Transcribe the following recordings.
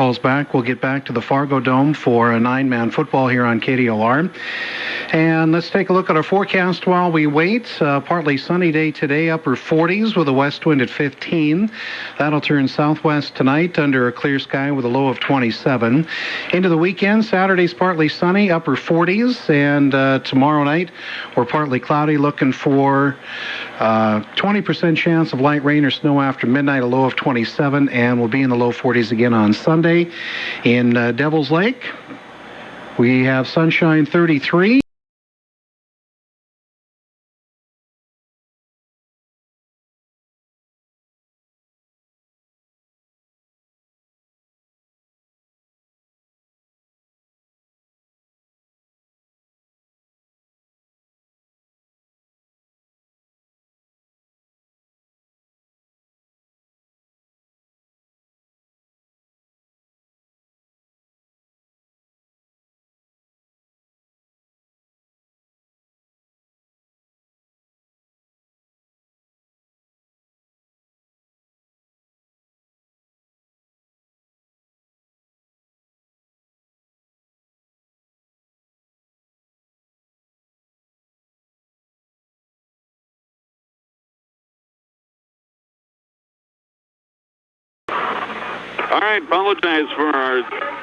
calls back, we'll get back to the Fargo Dome for a 9-man football here on KDLR. And let's take a look at our forecast while we wait. Partly sunny day today, upper 40s with a west wind at 15. That'll turn southwest tonight under a clear sky with a low of 27. Into the weekend, Saturday's partly sunny, upper 40s. And tomorrow night, we're partly cloudy, looking for 20% chance of light rain or snow after midnight, a low of 27, and we'll be in the low 40s again on Sunday. In Devil's Lake, we have sunshine 33. All right, apologize for our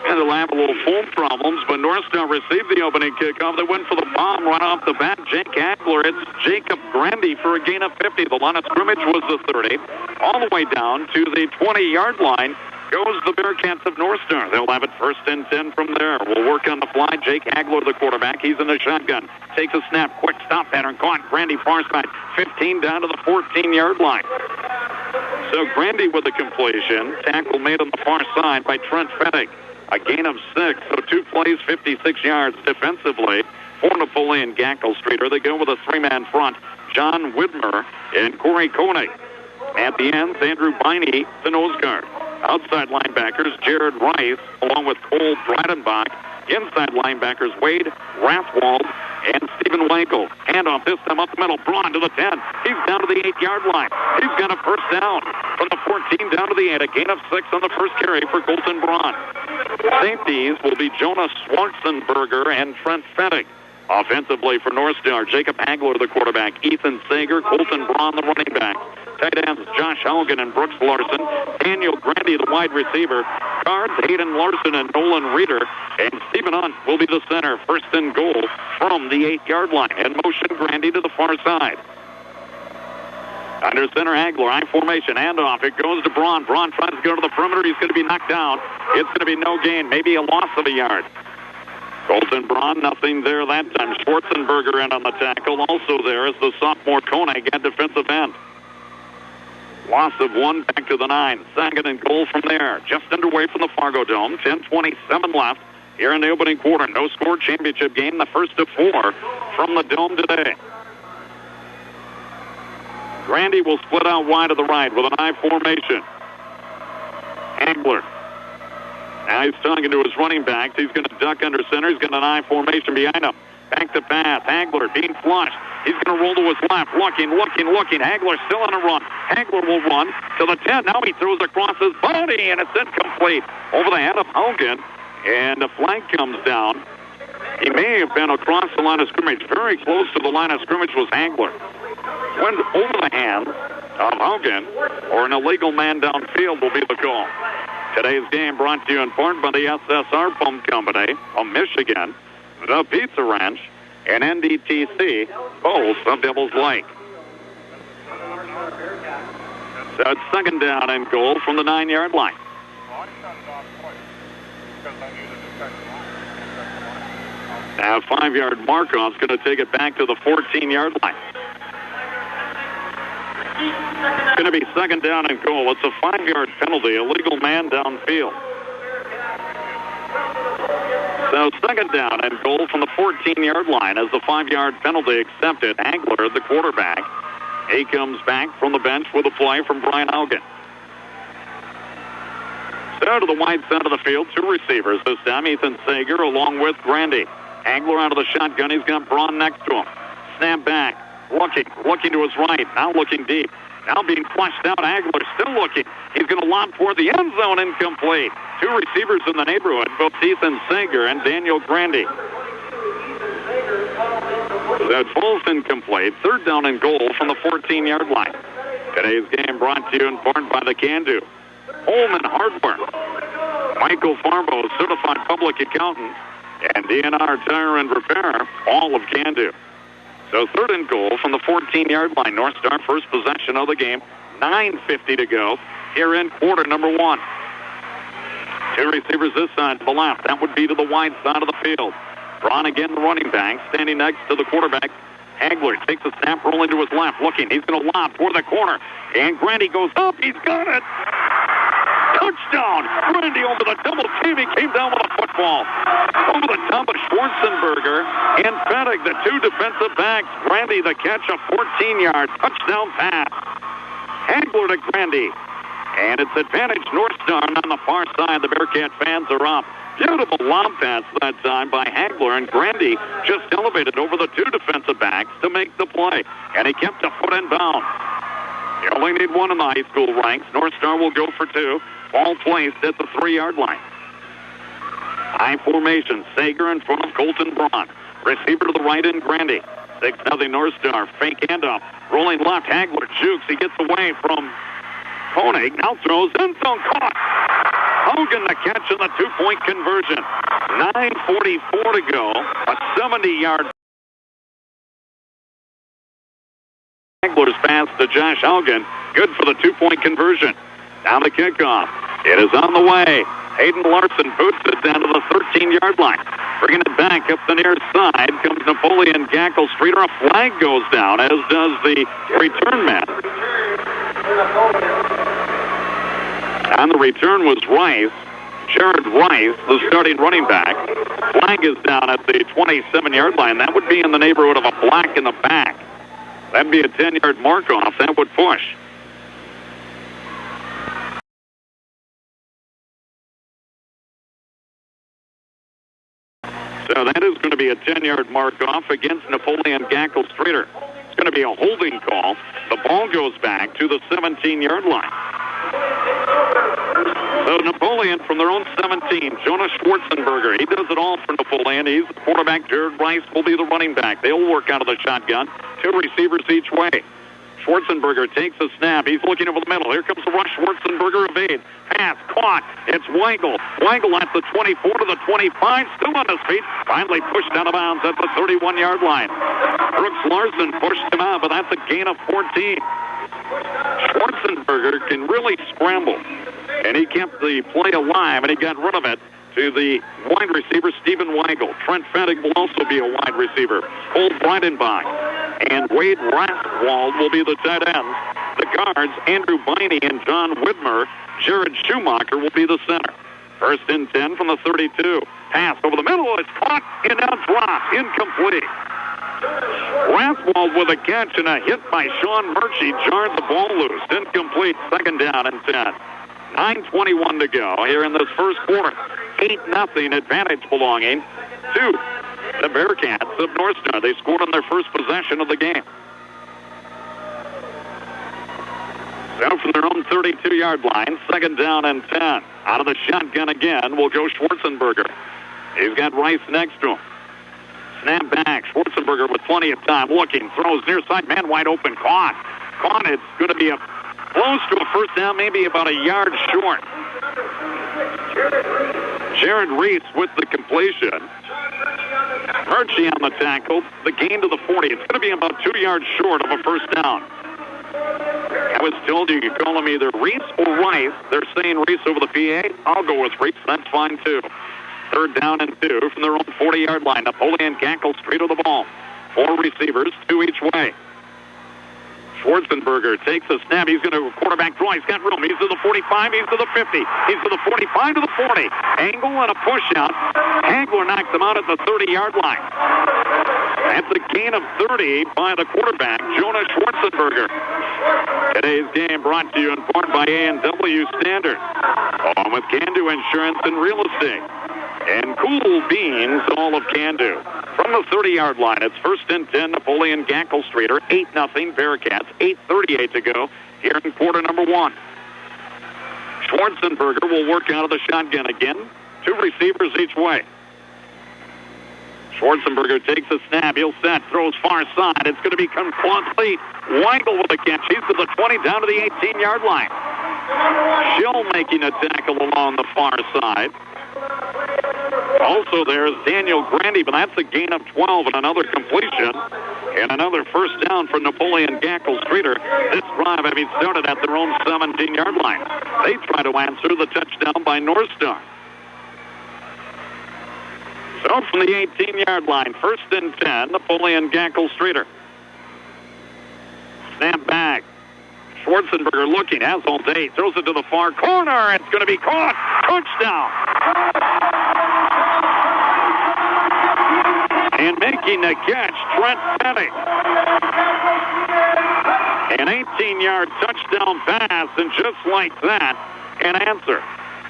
kind of have a little phone problems, but North Star received the opening kickoff. They went for the bomb right off the bat. Jake Hagler, it's Jacob Grandy for a gain of 50. The line of scrimmage was the 30. All the way down to the 20-yard line goes the Bearcats of North Star. They'll have it 1st and 10 from there. We'll work on the fly. Jake Hagler, the quarterback. He's in the shotgun. Takes a snap. Quick stop pattern. Caught. Grandy far side. 15 down to the 14-yard line. So Grandy with the completion. Tackle made on the far side by Trent Fennick. A gain of 6. So 2 plays, 56 yards defensively for Napoleon-G-S. They go with a 3-man front. John Widmer and Corey Koenig. At the ends, Andrew Biney, the nose guard. Outside linebackers, Jared Rice, along with Cole Dreidenbach. Inside linebackers, Wade Rathwald and Stephen Wankel. Handoff this time up the middle. Braun to the 10. He's down to the 8-yard line. He's got a first down from the 14 down to the 8. A gain of 6 on the first carry for Colton Braun. Safeties will be Jonas Schwarzenberger and Trent Fennick. Offensively for North Star, Jacob Hagler, the quarterback. Ethan Sager, Colton Braun, the running back. Tight ends, Josh Haugen and Brooks Larson. Daniel Grandy, the wide receiver. Guards, Hayden Larson and Nolan Reeder. And Stephen Hunt will be the center. 1st and goal from the 8-yard line. And motion Grandy to the far side. Under center, Hagler, I formation, handoff. It goes to Braun. Braun tries to go to the perimeter. He's going to be knocked down. It's going to be no gain, maybe a loss of a yard. Colton Braun, nothing there that time. Schwarzenberger in on the tackle. Also there is the sophomore Koenig at defensive end. Loss of 1, back to the 9. 2nd and goal from there. Just underway from the Fargo Dome. 10:27 left here in the opening quarter. No score championship game. The first of 4 from the Dome today. Grandy will split out wide to the right with an I formation. Hagler. Now he's talking to his running backs. He's going to duck under center. He's got an I formation behind him. Back to pass. Hagler being flushed. He's going to roll to his left. Looking. Hagler still on a run. Hagler will run to the 10. Now he throws across his body, and it's incomplete over the head of Haugen. And the flag comes down. He may have been across the line of scrimmage. Very close to the line of scrimmage was Hagler. Went over the hands of Haugen, or an illegal man downfield will be the call. Today's game brought to you in part by the SSR Pump Company of Michigan, the Pizza Ranch, and NDTC, both of Devil's Lake. So it's 2nd down and goal from the 9-yard line. Now 5-yard Markov's going to take it back to the 14-yard line. It's going to be 2nd down and goal. It's a 5-yard penalty, illegal man downfield. So 2nd down and goal from the 14-yard line as the 5-yard penalty accepted. Hagler, the quarterback. He comes back from the bench with a play from Brian Haugen. So to the wide side of the field, 2 receivers this time. Ethan Sager along with Grandy. Hagler out of the shotgun. He's got Braun next to him. Snap back. Looking to his right. Now looking deep. Now being flushed out. Hagler still looking. He's going to lob toward the end zone. Incomplete. Two receivers in the neighborhood, both Ethan Sager and Daniel Grandy. That falls incomplete. Third down and goal from the 14-yard line. Today's game brought to you in part by the Can-Do. Holman Hardware. Michael Farbo, certified public accountant. And DNR Tire and Repair, all of Can-Do. So third and goal from the 14-yard line. North Star first possession of the game. 9:50 to go here in quarter number one. Two receivers this side to the left. That would be to the wide side of the field. Braun again, the running back, standing next to the quarterback. Hagler takes a snap, rolling to his left, looking. He's going to lob toward the corner. And Grandy goes up. He's got it. Touchdown! Grandy over the double team. He came down with a football. Over the top of Schwarzenberger and Pettig, the two defensive backs. Grandy the catch, a 14-yard touchdown pass. Hagler to Grandy. And it's advantage North Star on the far side. The Bearcat fans are up. Beautiful lob pass that time by Hagler, and Grandy just elevated over the two defensive backs to make the play. And he kept a foot in bounds. You only need one in the high school ranks. North Star will go for two. Ball placed at the 3-yard line. High formation. Sager in front of Colton Braun. Receiver to the right in Grandy. 6-0 North Star. Fake handoff. Rolling left. Hagler jukes. He gets away from Koenig. Now throws. End zone caught. Hogan the catch and the 2-point conversion. 9:44 to go. A 70-yard. Hagler's pass to Josh Hogan. Good for the 2-point conversion. Now the kickoff. It is on the way. Hayden Larson boots it down to the 13-yard line. Bringing it back up the near side comes Napoleon-G-S. A flag goes down, as does the return man. On the return was Rice. Jared Rice, the starting running back. Flag is down at the 27-yard line. That would be in the neighborhood of a block in the back. That'd be a 10-yard mark-off. That would push. So that is going to be a 10-yard mark-off against Napoleon-G-S. It's going to be a holding call. The ball goes back to the 17-yard line. So Napoleon from their own 17, Jonas Schwarzenberger. He does it all for Napoleon. He's the quarterback. Jared Rice will be the running back. They'll work out of the shotgun. Two receivers each way. Schwarzenberger takes a snap. He's looking over the middle. Here comes the rush. Schwarzenberger evades. Pass caught. It's Weigel. Weigel at the 24 to the 25. Still on his feet. Finally pushed out of bounds at the 31-yard line. Brooks Larson pushed him out, but that's a gain of 14. Schwarzenberger can really scramble. And he kept the play alive, and he got rid of it to the wide receiver, Stephen Weigel. Trent Fettig will also be a wide receiver. Cole Breidenbach and Wade Rathwald will be the tight ends. The guards, Andrew Biney and John Widmer. Jared Schumacher will be the center. First and 10 from the 32. Pass over the middle. It's caught and now dropped. Incomplete. Rathwald with a catch and a hit by Sean Murchie jarred the ball loose. Incomplete. Second down and 10. 9:21 to go here in this first quarter. 8-0 advantage belonging to the Bearcats of North Star. They scored on their first possession of the game. So from their own 32-yard line, second down and 10. Out of the shotgun again will go Schwarzenberger. He's got Rice next to him. Snap back. Schwarzenberger with plenty of time. Looking. Throws near side. Man wide open. Caught. It's going to be close to a first down, maybe about a yard short. Jared Reese with the completion. Murchie on the tackle. The gain to the 40. It's going to be about 2 yards short of a first down. I was told you could call him either Reese or Rice. They're saying Reese over the PA. I'll go with Reese. That's fine, too. Third down and 2 from their own 40-yard line. Napoleon-G-S straight to the ball. 4 receivers, 2 each way. Schwarzenberger takes a snap. He's going to quarterback draw. He's got room. He's to the 45. He's to the 50. He's to the 45 to the 40. Angle and a push out. Hagler knocks him out at the 30-yard line. That's a gain of 30 by the quarterback, Jonas Schwarzenberger. Today's game brought to you in part by A&W Standard, along with Can-Do Insurance and Real Estate. and cool beans all of Can-Do. From the 30-yard line, it's 1st and 10, Napoleon-G-S, 8-0 Bearcats, 8:38 to go here in quarter number 1. Schwarzenberger will work out of the shotgun again. 2 receivers each way. Schwarzenberger takes a snap. He'll set, throws far side. It's going to be complete. Weigel with the catch. He's to the 20, down to the 18-yard line. Schill making a tackle along the far side. Also there's Daniel Grandy, but that's a gain of 12 and another completion. And another first down for Napoleon-G-S. This drive having started at their own 17-yard line. They try to answer the touchdown by North Star. So from the 18-yard line, 1st and 10, Napoleon-G-S. Snap back. Schwarzenberger looking, has all day, throws it to the far corner. It's going to be caught. Touchdown. And making the catch, Trent Petty. An 18-yard touchdown pass, and just like that, an answer.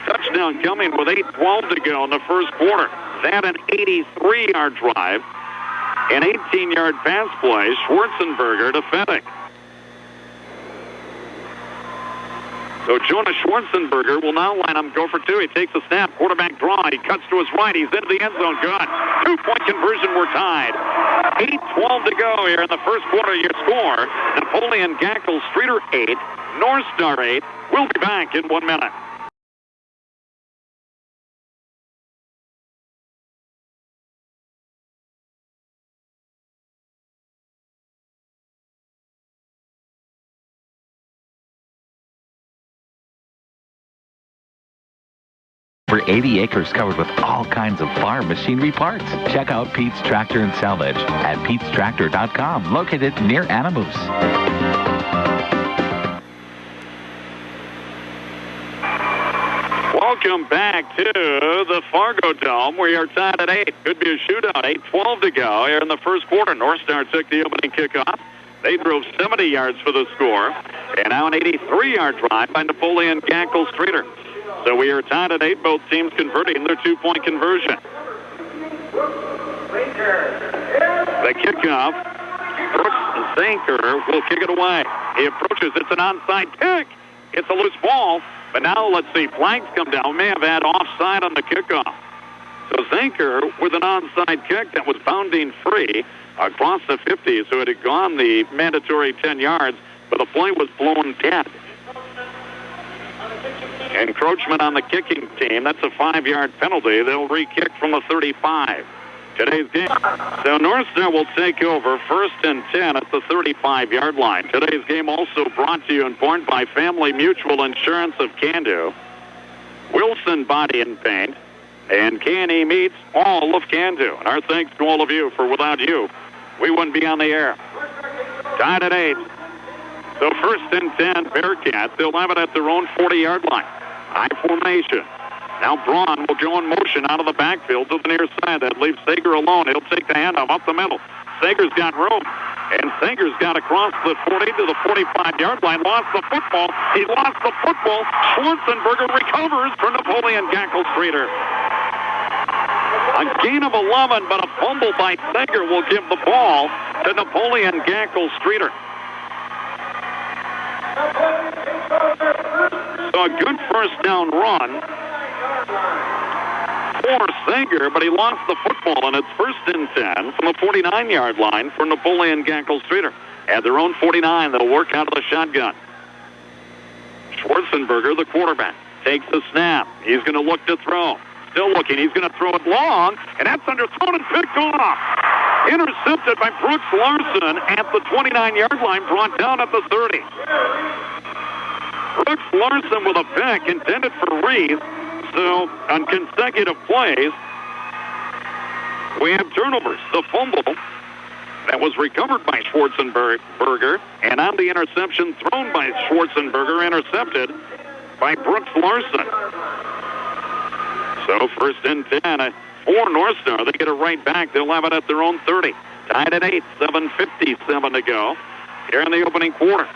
Touchdown coming with 8:12 to go in the first quarter. That an 83-yard drive. An 18-yard pass play, Schwarzenberger to Fennick. So Jonas Schwarzenberger will now line up, go for 2. He takes a snap, quarterback draw. He cuts to his right. He's into the end zone. Good. 2-point conversion. We're tied. 8:12 to go here in the first quarter. Your score, Napoleon-G-S 8, North Star 8. We'll be back in 1 minute. Over 80 acres covered with all kinds of farm machinery parts. Check out Pete's Tractor and Salvage at petestractor.com, located near Animus. Welcome back to the Fargo Dome. We are tied at 8. Could be a shootout. 8:12 to go here in the first quarter. North Star took the opening kickoff. They drove 70 yards for the score. And now an 83-yard drive by Napoleon-G-S. So we are tied at 8, both teams converting their 2-point conversion. The kickoff, Brooks Zanker will kick it away. He approaches, it's an onside kick. It's a loose ball, but now let's see, flags come down. We may have had offside on the kickoff. So Zanker with an onside kick that was bounding free across the 50, so it had gone the mandatory 10 yards, but the play was blown dead. Encroachment on the kicking team. That's a 5-yard penalty. They'll re-kick from the 35. Today's game. So North Star will take over 1st and 10 at the 35-yard line. Today's game also brought to you in part by Family Mutual Insurance of Can-Do, Wilson Body and Paint, and K&E Meats, all of Can-Do. And our thanks to all of you, for without you, we wouldn't be on the air. Tied at 8. So 1st and 10, Bearcats. They'll have it at their own 40-yard line. High formation. Now Braun will go in motion out of the backfield to the near side. That leaves Sager alone. He'll take the handoff up the middle. Sager's got room. And Sager's got across the 40 to the 45-yard line. Lost the football. He lost the football. Schwarzenberger recovers for Napoleon-G-S. A gain of 11, but a fumble by Sager will give the ball to Napoleon-G-S. So a good first down run for Sager, but he lost the football, and it's 1st and 10 from the 49-yard line for Napoleon-G-S. At their own 49, they'll work out of the shotgun. Schwarzenberger, the quarterback, takes the snap. He's going to look to throw. Still looking. He's going to throw it long, and that's underthrown and picked off. Intercepted by Brooks Larson at the 29-yard line, brought down at the 30. Brooks Larson with a pick intended for Reese. So on consecutive plays, we have turnovers. The fumble that was recovered by Schwarzenberger, and on the interception thrown by Schwarzenberger, intercepted by Brooks Larson. So 1st and 10 for North Star. They get it right back. They'll have it at their own 30. Tied at 8, 7:57 to go here in the opening quarter.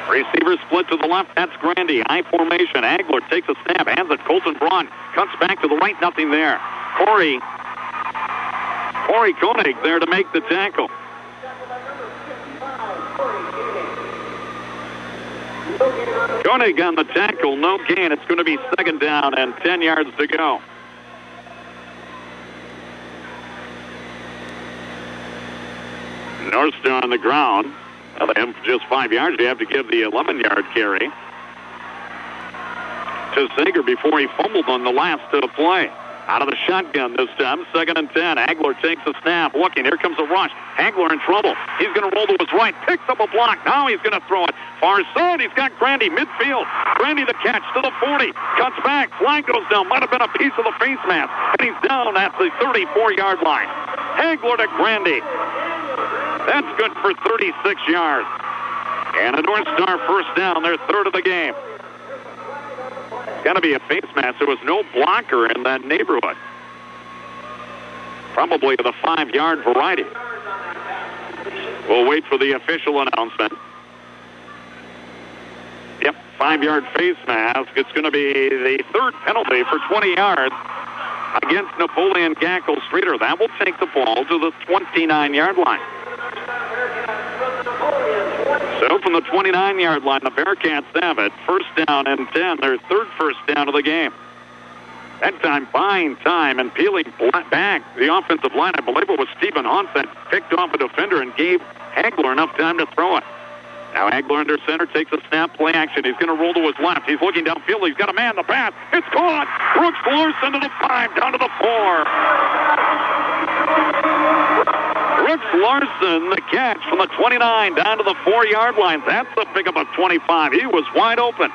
Receiver split to the left. That's Grandy. High formation. Hagler takes a snap. Hands it. Colton Braun cuts back to the right. Nothing there. Corey Koenig there to make the tackle. Koenig on the tackle. No gain. It's going to be second down and 10 yards to go. North Star on the ground. Now they have just 5 yards. You have to give the 11-yard carry to Sager before he fumbled on the last play. Out of the shotgun this time, 2nd and 10. Hagler takes a snap. Looking, here comes a rush. Hagler in trouble. He's going to roll to his right. Picks up a block. Now he's going to throw it. Far side, he's got Grandy midfield. Grandy the catch to the 40. Cuts back. Flag goes down. Might have been a piece of the face mask. And he's down at the 34-yard line. Hagler to Grandy. That's good for 36 yards. And a North Star first down, their third of the game. Got to be a face mask. There was no blocker in that neighborhood. Probably the 5-yard variety. We'll wait for the official announcement. Yep, 5-yard face mask. It's going to be the third penalty for 20 yards against Napoleon-G-S Streeter. That will take the ball to the 29-yard line. So from the 29-yard line, the Bearcats have it. First down and 10, their third first down of the game. That time, buying time and peeling back the offensive line. I believe it was Stephen Hunt that picked off a defender and gave Hagler enough time to throw it. Now Hagler under center takes a snap, play action. He's going to roll to his left. He's looking downfield. He's got a man, the pass. It's caught. Brooks Larson to the 5, down to the 4. Brooks Larson, the catch from the 29 down to the 4-yard line. That's the pickup of 25. He was wide open.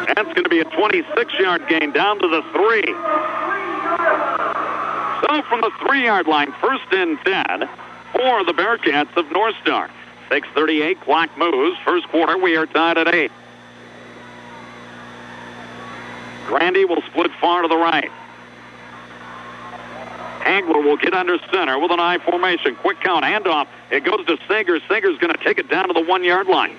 That's going to be a 26-yard gain down to the 3. So from the 3-yard line, first and 10 for the Bearcats of North Star. 6:38, clock moves. First quarter, we are tied at 8. Grandy will split far to the right. Hagler will get under center with an I formation. Quick count, handoff. It goes to Sager. Sager's going to take it down to the 1-yard line.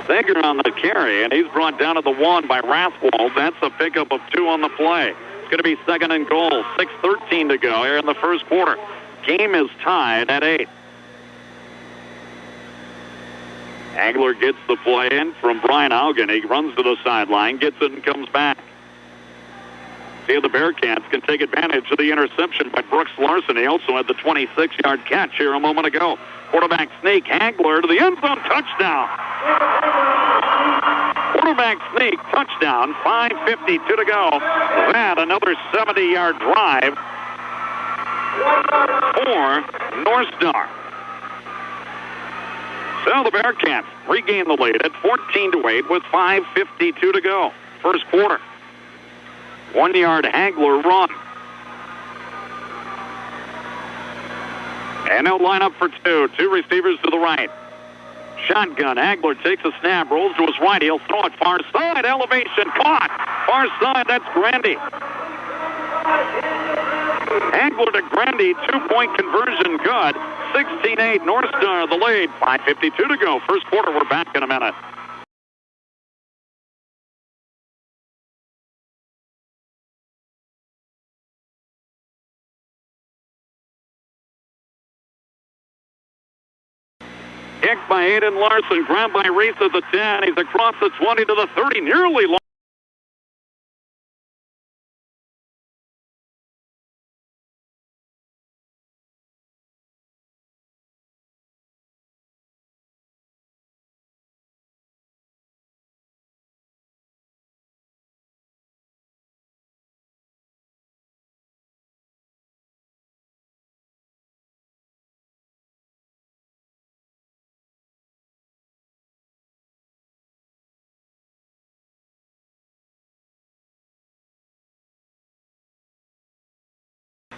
Sager on the carry, and he's brought down to the 1 by Rathwold. That's a pickup of 2 on the play. It's going to be second and goal. 6:13 to go here in the first quarter. Game is tied at 8. Hagler gets the play in from Brian Augen. He runs to the sideline, gets it, and comes back. See if the Bearcats can take advantage of the interception by Brooks Larson. He also had the 26-yard catch here a moment ago. Quarterback sneak, Hagler to the end zone, touchdown. Quarterback sneak, touchdown, 5:52 to go. That another 70-yard drive for North Star. So the Bearcats regain the lead at 14-8 with 5:52 to go. First quarter. 1-yard Hagler run. And they'll line up for 2. 2 receivers to the right. Shotgun. Hagler takes a snap, rolls to his right. He'll throw it far side. Elevation caught. Far side. That's Grandy. Hagler to Grandy. 2-point conversion good. 16-8 North Star the lead. 5:52 to go. First quarter. We're back in a minute. Kicked by Aiden Larson, grabbed by Reese at the 10. He's across the 20 to the 30, nearly lost.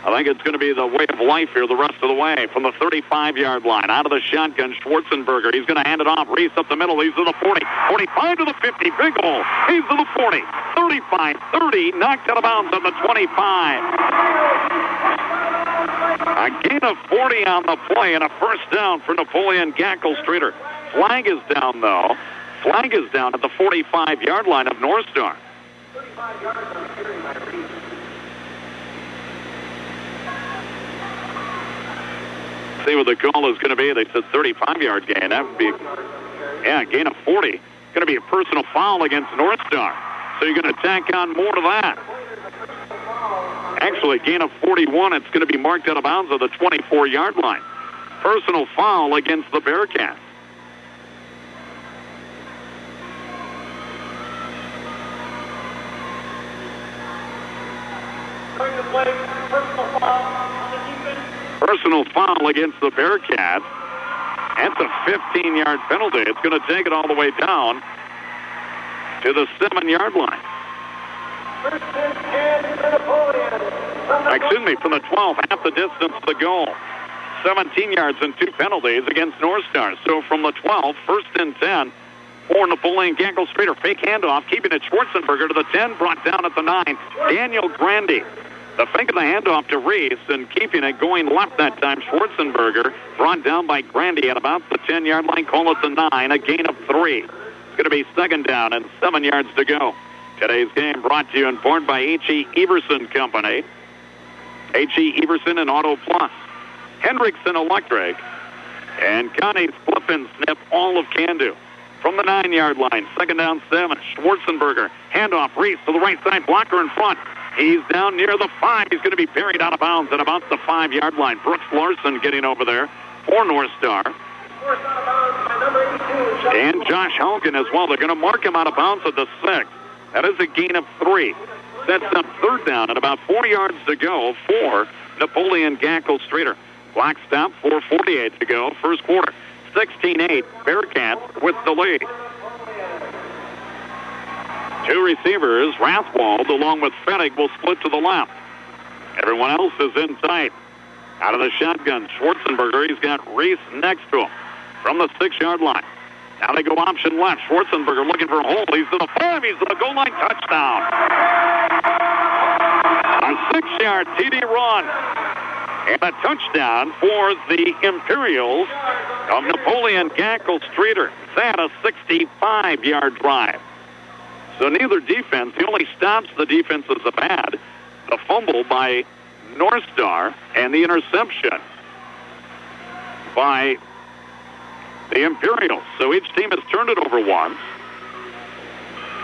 I think it's going to be the way of life here the rest of the way. From the 35-yard line, out of the shotgun, Schwarzenberger. He's going to hand it off. Reese up the middle. He's to the 40. 45 to the 50. Big hole. He's to the 40. 35, 30. Knocked out of bounds on the 25. A gain of 40 on the play and a first down for Napoleon-G-S. Flag is down, though. Flag is down at the 45-yard line of North Star. See what the call is going to be. They said 35-yard gain. That would be, a gain of 40. It's going to be a personal foul against North Star. So you're going to tack on more to that. Actually, gain of 41. It's going to be marked out of bounds at the 24-yard line. Personal foul against the Bearcats. Personal foul against the Bearcats. That's a 15-yard penalty. It's going to take it all the way down to the 7-yard line. Excuse me, from the 12, half the distance to the goal. 17 yards and 2 penalties against North Star. So from the 12, first and 10 for Napoleon-G-S. Fake handoff, keeping it Schwarzenberger to the 10, brought down at the 9. Daniel Grandy. The fake of the handoff to Reese and keeping it going left that time. Schwarzenberger brought down by Grandy at about the 10-yard line. Call it the 9, a gain of 3. It's going to be second down and 7 yards to go. Today's game brought to you in part by H.E. Everson Company. H.E. Everson and Auto Plus. Hendrickson Electric. And Connie's Flip and Snip, all of Can-Do. From the 9-yard line, second down 7. Schwarzenberger, handoff, Reese to the right side, blocker in front. He's down near the 5. He's going to be buried out of bounds at about the 5-yard line. Brooks Larson getting over there for North Star. And Josh Hogan as well. They're going to mark him out of bounds at the 6. That is a gain of 3. Sets up third down at about 4 yards to go for Napoleon-G-S. Clock stop, 4:48 to go, first quarter. 16-8, Bearcats with the lead. Two receivers, Rathwald along with Fennig will split to the left. Everyone else is in tight. Out of the shotgun, Schwarzenberger, he's got Reese next to him from the 6-yard line. Now they go option left. Schwarzenberger looking for a hole. He's to the 5. He's to the goal line. Touchdown. A 6-yard TD run. And a touchdown for the Imperials of Napoleon-G-S. That a 65-yard drive. So neither defense, the only stops the defenses have had, the fumble by North Star and the interception by the Imperials. So each team has turned it over once.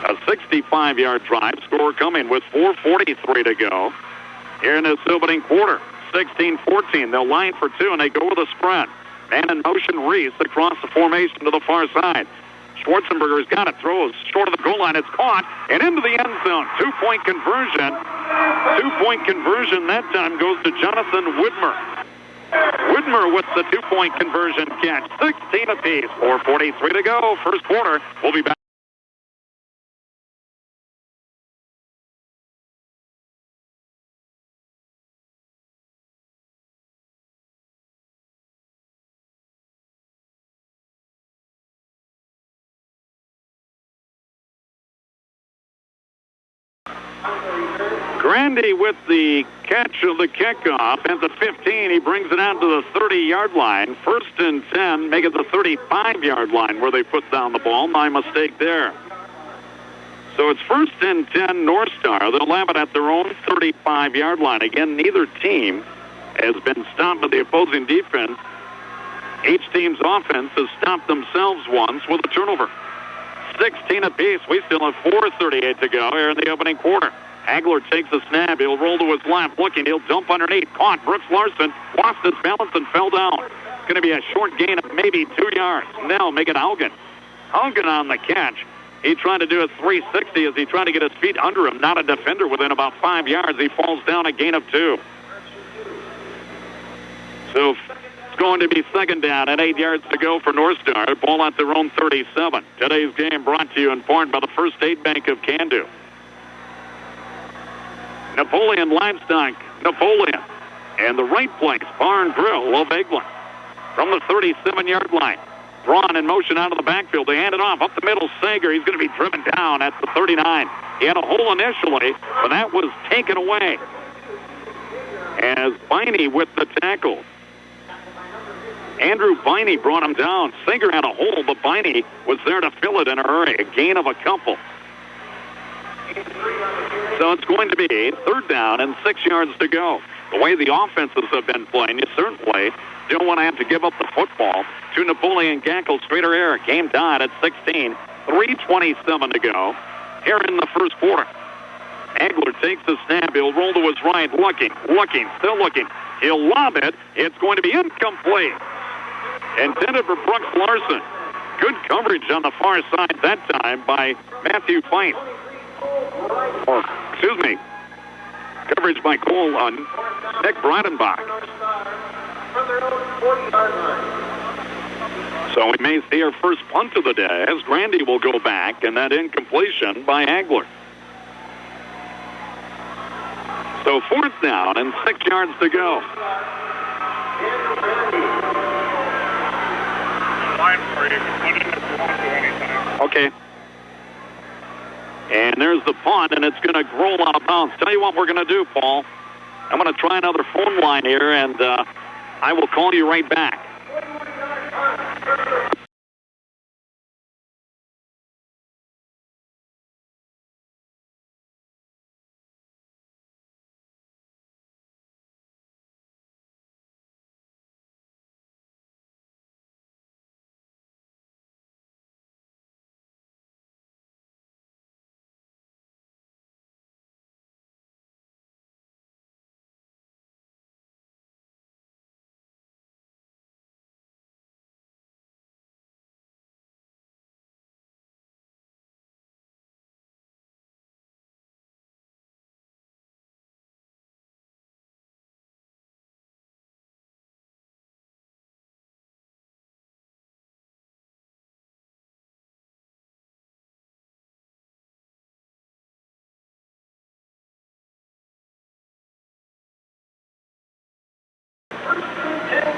A 65-yard drive, score coming with 4:43 to go here in this opening quarter. 16-14. They'll line for 2, and they go with a spread. Man in motion, Reese across the formation to the far side. Schwarzenberger's got it. Throws short of the goal line. It's caught and into the end zone. 2-point conversion. 2-point conversion that time goes to Jonathan Widmer. Widmer with the 2-point conversion catch. 16 apiece. 4:43 to go. First quarter. We'll be back. Grandy with the catch of the kickoff at the 15. He brings it out to the 30-yard line. First and 10, make it the 35-yard line where they put down the ball. My mistake there. So it's first and 10 North Star. They'll have it at their own 35-yard line. Again, neither team has been stopped by the opposing defense. Each team's offense has stopped themselves once with a turnover. 16 apiece. We still have 4:38 to go here in the opening quarter. Hagler takes a snap. He'll roll to his left. Looking. He'll dump underneath. Caught. Brooks Larson lost his balance and fell down. It's going to be a short gain of maybe 2 yards. Now make it Haugen. Haugen on the catch. He tried to do a 360 as he tried to get his feet under him. Not a defender within about 5 yards. He falls down a gain of 2. So it's going to be second down and 8 yards to go for North Star. Ball at their own 37. Today's game brought to you in part by the First State Bank of Can-Do. Napoleon Livestock, Napoleon. And the right place, Barn Grill of Eglin. From the 37-yard line. Braun in motion out of the backfield. They hand it off up the middle. Sager, he's going to be driven down at the 39. He had a hole initially, but that was taken away. as Viney with the tackle. Andrew Viney brought him down. Singer had a hole, but Viney was there to fill it in a hurry. A gain of a couple. So it's going to be third down and 6 yards to go. The way the offenses have been playing, you certainly don't want to have to give up the football to Napoleon-G-S. Straighter air. Game tied at 16. 3:27 to go here in the first quarter. Agler takes the snap. He'll roll to his right. Looking, still looking. He'll lob it. It's going to be incomplete. Intended for Brooks Larson. Good coverage on the far side that time by Matthew Feist. Coverage by Cole on Nick Breidenbach. So we may see our first punt of the day as Grandy will go back, and that incompletion by Agler. So fourth down and 6 yards to go. Okay. And there's the punt, and it's going to roll out of bounds. Tell you what we're going to do, Paul. I'm going to try another phone line here, and I will call you right back.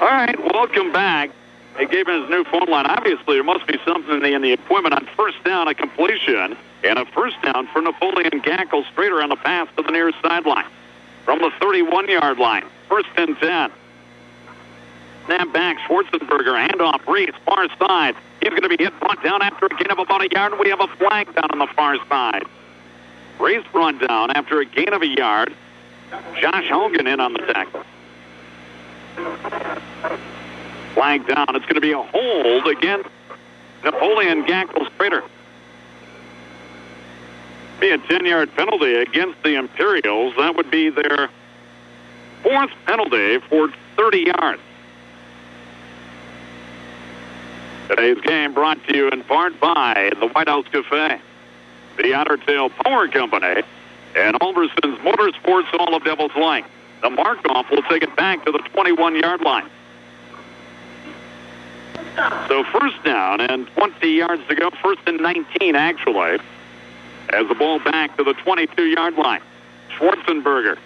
All right, welcome back. They gave him his new phone line. Obviously, there must be something in the equipment on first down, a completion, and a first down for Napoleon-G-S. Straighter on the pass to the near sideline. From the 31-yard line, first and 10. Snap back, Schwarzenberger, handoff, Reese, far side. He's going to be hit, brought down after a gain of about a yard. We have a flag down on the far side. Reese brought down after a gain of a yard. Josh Hogan in on the tackle. Flag down. It's going to be a hold against Napoleon-G-S. Straighter. Be a 10-yard penalty against the Imperials. That would be their fourth penalty for 30 yards. Today's game brought to you in part by the White House Cafe, the Otter Tail Power Company, and Alderson's Motorsports all of Devil's Lake. The mark-off will take it back to the 21-yard line. So first down and 20 yards to go. First and 19, actually, as the ball back to the 22-yard line. Schwarzenberger,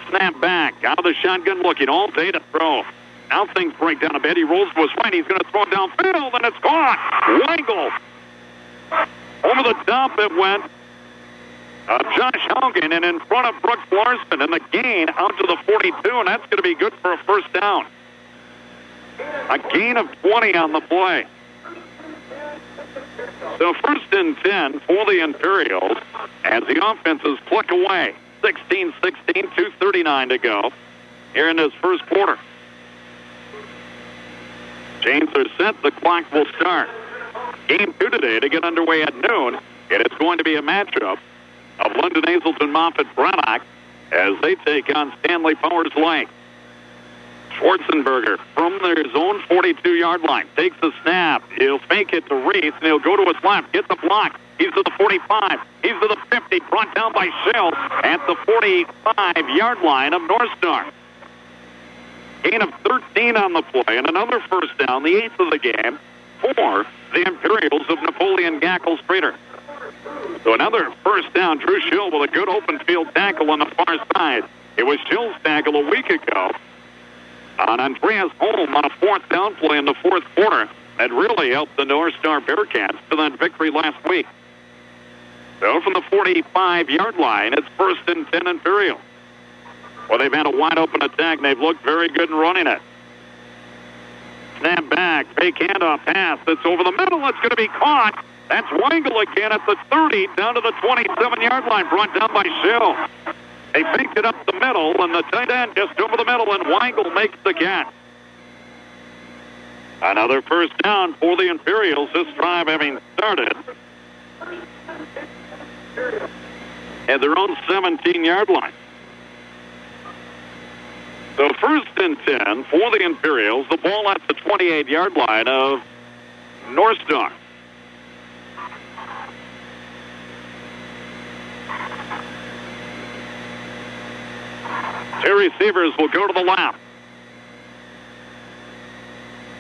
snap back, out of the shotgun, looking all day to throw. Now things break down a bit. He rolls to his right. He's going to throw it downfield, and it's caught. Weigel. Over the top it went. Josh Hogan, and in front of Brooks Larson, and the gain out to the 42, and that's going to be good for a first down. A gain of 20 on the play. So first and 10 for the Imperials as the offenses pluck away. 16-16, 2:39 to go here in this first quarter. Chains are set. The clock will start. Game 2 today to get underway at noon. It is going to be a matchup of London Hazelton Moffett Braddock as they take on Stanley Powers Lake. Schwarzenberger from their zone 42-yard line takes the snap. He'll fake it to Reese, and he'll go to his left, get the block. He's to the 45. He's to the 50, brought down by Shell at the 45-yard line of North Star. Gain of 13 on the play, and another first down, the 8th of the game, for the Imperials of Napoleon-G-S. Straighter. So another first down. Drew Schill with a good open field tackle on the far side. It was Schill's tackle a week ago on Andreas Holm on a fourth down play in the fourth quarter that really helped the North Star Bearcats to that victory last week. So from the 45-yard line, it's first and 10 Imperial. Well, they've had a wide-open attack, and they've looked very good in running it. Snap back, fake handoff pass. That's over the middle. It's going to be caught. That's Weigel again at the 30, down to the 27-yard line, brought down by Schill. They faked it up the middle, and the tight end just over the middle, and Weigel makes the catch. Another first down for the Imperials, this drive having started at their own 17-yard line. So first and 10 for the Imperials, the ball at the 28-yard line of North Star. Two receivers will go to the left.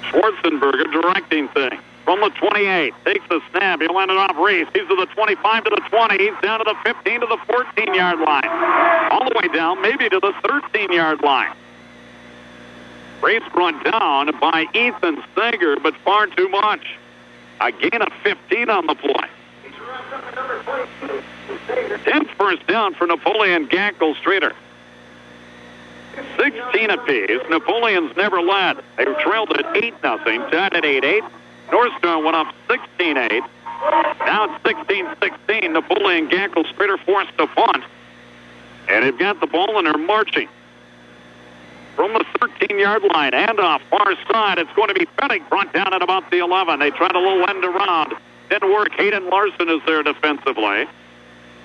Schwarzenberger directing things from the 28. Takes the snap. He'll end it off Reese. He's to the 25 to the 20. He's down to the 15 to the 14-yard line. All the way down, maybe to the 13-yard line. Reese brought down by Ethan Sager, but far too much. A gain of 15 on the play. 10th first down for Napoleon-G-S. 16 apiece. Napoleon's never led. They trailed at 8-0, tied at 8-8. North Star went up 16-8. Now it's 16-16. Napoleon-G-S forced to punt. And they've got the ball and they're marching. From the 13-yard line, handoff far side. It's going to be Fennick, brought down at about the 11. They tried a little end around. Didn't work. Hayden Larson is there defensively.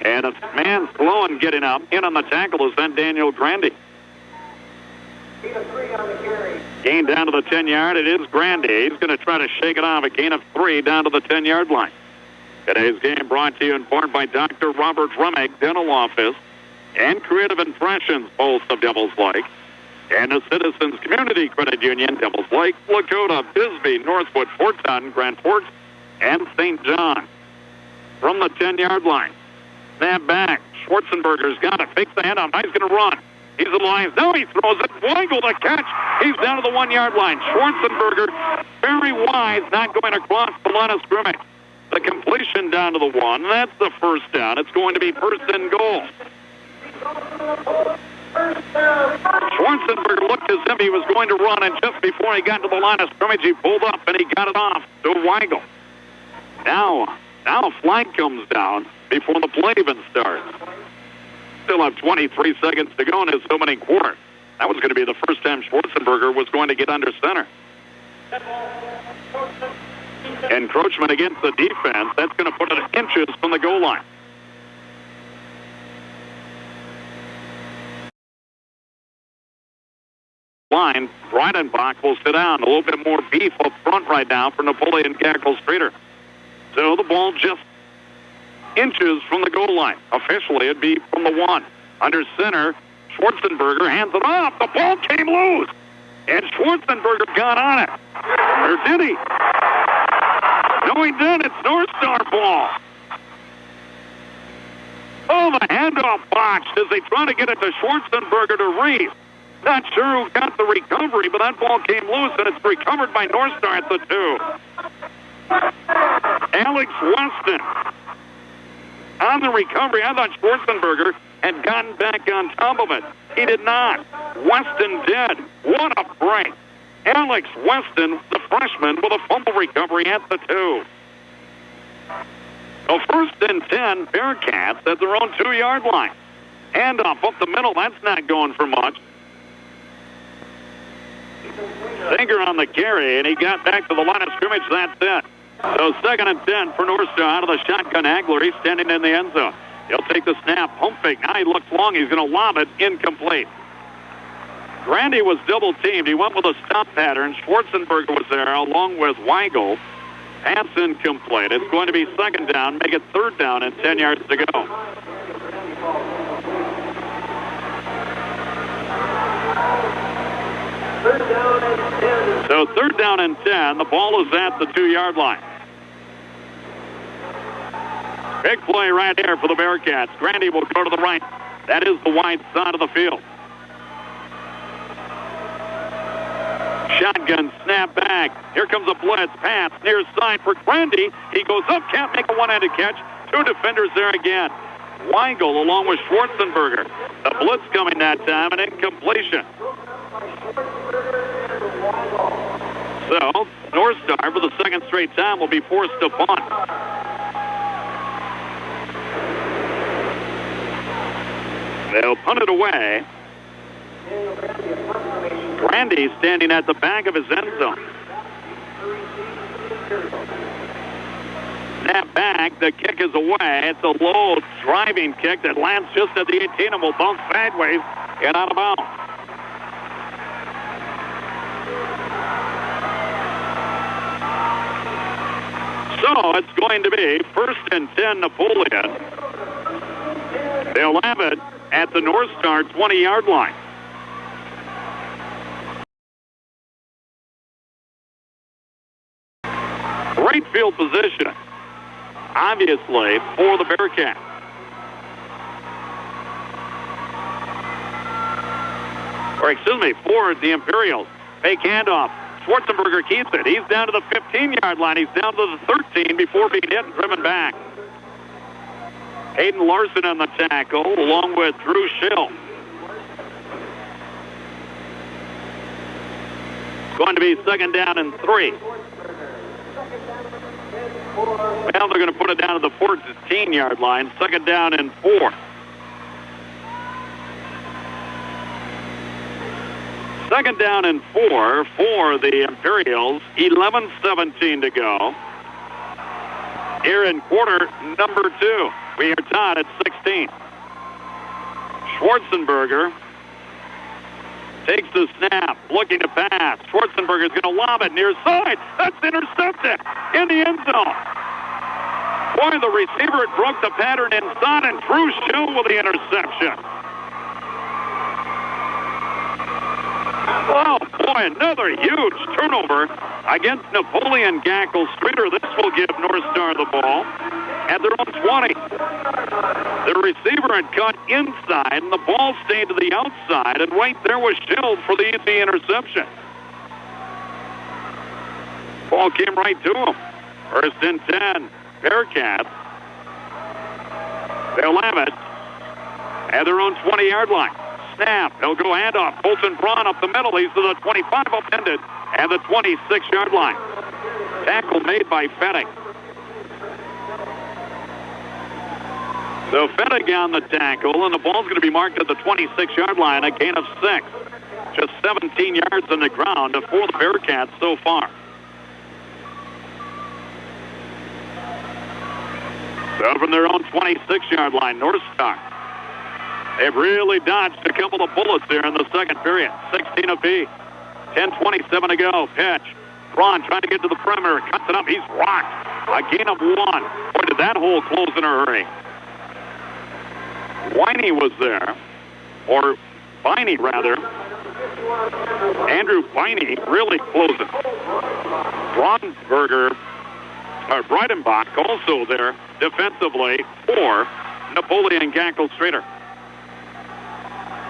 And a man slow in getting up. In on the tackle is then Daniel Grandy. Gain down to the 10-yard. It is Grandy. He's going to try to shake it off. A gain of 3 down to the 10-yard line. Today's game brought to you in part by Dr. Robert Remick Dental Office and Creative Impressions, both of Devil's Lake, and the Citizens Community Credit Union, Devil's Lake, Lakota, Bisbee, Northwood, Fort Totten, Grand Forks, and St. John. From the 10-yard line. Snap back. Schwarzenberger's got it. Fakes the handoff. Now he's going to run. He's in lines. Now he throws it. Weigel to catch. He's down to the 1-yard line. Schwarzenberger, very wise, not going across the line of scrimmage. The completion down to the 1. That's the first down. It's going to be first and goal. Schwarzenberger looked as if he was going to run, and just before he got to the line of scrimmage, he pulled up and he got it off to Weigel. Now a flag comes down before the play even starts. Still have 23 seconds to go in his opening quarter. That was going to be the first time Schwarzenberger was going to get under center. Encroachment against the defense. That's going to put it inches from the goal line. Line, Breidenbach will sit down. A little bit more beef up front right now for Napoleon-G-S. So the ball just inches from the goal line. Officially, it'd be from the 1. Under center, Schwarzenberger hands it off. The ball came loose. And Schwarzenberger got on it. Or did he? No, he didn't. It's North Star ball. Oh, the handoff botched as they try to get it to Schwarzenberger to Reese. Not sure who got the recovery, but that ball came loose, and it's recovered by North Star at the 2. Alex Weston on the recovery. I thought Schwarzenberger had gotten back on top of it. He did not. Weston did. What a break. Alex Weston, the freshman, with a fumble recovery at the 2. So first and 10, Bearcats at their own 2-yard line. Handoff up the middle. That's not going for much. Singer on the carry, and he got back to the line of scrimmage. That's it. So second and 10 for North Star out of the shotgun. Hagler, he's standing in the end zone. He'll take the snap, pump fake. Now he looks long. He's going to lob it. Incomplete. Grandy was double-teamed. He went with a stop pattern. Schwarzenberger was there along with Weigel. Pass incomplete. It's going to be second down. Make it third down and 10 yards to go. So third down and 10. The ball is at the 2-yard line. Big play right here for the Bearcats. Grandy will go to the right. That is the wide side of the field. Shotgun snap back. Here comes a blitz pass near side for Grandy. He goes up, can't make a one-handed catch. 2 defenders there again. Weigel along with Schwarzenberger. The blitz coming that time, an incompletion. So, North Star for the second straight time will be forced to punt. They'll punt it away. Grandy standing at the back of his end zone. Snap back, the kick is away. It's a low driving kick that lands just at the 18 and will bounce sideways and out of bounds. So it's going to be 1st and 10 Napoleon. They'll have it at the North Star 20-yard line. Great field position, obviously, for the Bearcats. Or excuse me, for the Imperials. Fake handoff. Schwarzenberger keeps it. He's down to the 15-yard line. He's down to the 13 before being hit and driven back. Hayden Larson on the tackle, along with Drew Schill. Going to be 2nd down and 3. Well, they're going to put it down to the 14-yard line. 2nd down and 4. Second down and 4 for the Imperials. 11:17 to go. Here in quarter number 2. We are tied at 16. Schwarzenberger takes the snap, looking to pass. Schwarzenberger's going to lob it near side. That's intercepted in the end zone. Boy, the receiver broke the pattern inside, and Drew Schill with the interception. Oh, boy, another huge turnover against Napoleon-G-S. This will give North Star the ball at their own 20. The receiver had cut inside, and the ball stayed to the outside, and right there was Schill for the easy interception. Ball came right to him. 1st and 10, Bearcats. They'll have it at their own 20-yard line. Snap. They'll go handoff. Colton Braun up the middle. He's to the 25 upended and the 26-yard line. Tackle made by Fettig. So Fettig on the tackle, and the ball's going to be marked at the 26-yard line, a gain of 6. Just 17 yards on the ground for the Bearcats so far. So from their own 26-yard line, North Star. They've really dodged a couple of bullets there in the second period. 16 apiece. 10:27 to go. Pitch. Braun trying to get to the perimeter. Cuts it up. He's rocked. A gain of 1. Boy, did that hole close in a hurry. Winey was there. Or Biney, rather. Andrew Biney really closing. Breidenbach also there defensively for Napoleon-G-S.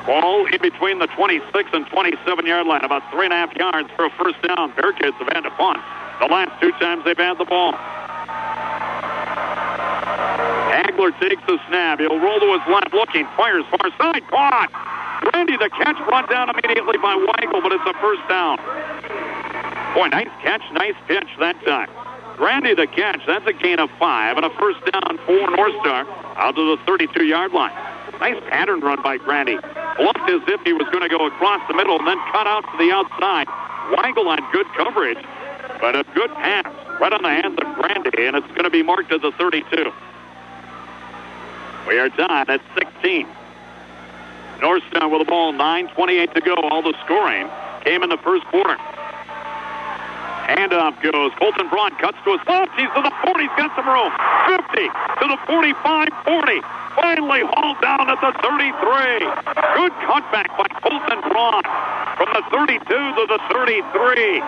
Ball in between the 26 and 27-yard line, about 3.5 yards for a first down. Bearcats have had to punt the last 2 times they've had the ball. Hagler takes the snap. He'll roll to his left, looking, fires far side, caught. Grandy, the catch brought down immediately by Weigel, but it's a first down. Boy, nice catch, nice pitch that time. Grandy, the catch, that's a gain of 5, and a first down for North Star out to the 32-yard line. Nice pattern run by Grandy. Bluffed as if he was going to go across the middle and then cut out to the outside. Weigel on good coverage, but a good pass right on the hands of Grandy, and it's going to be marked as a 32. We are tied at 16. North Star with the ball, 9:28 to go. All the scoring came in the first quarter. Handoff goes. Colton Braun cuts to his left. He's to the 40. He's got some room. 50 to the 45, 40. Finally hauled down at the 33. Good cutback by Colton Braun from the 32 to the 33.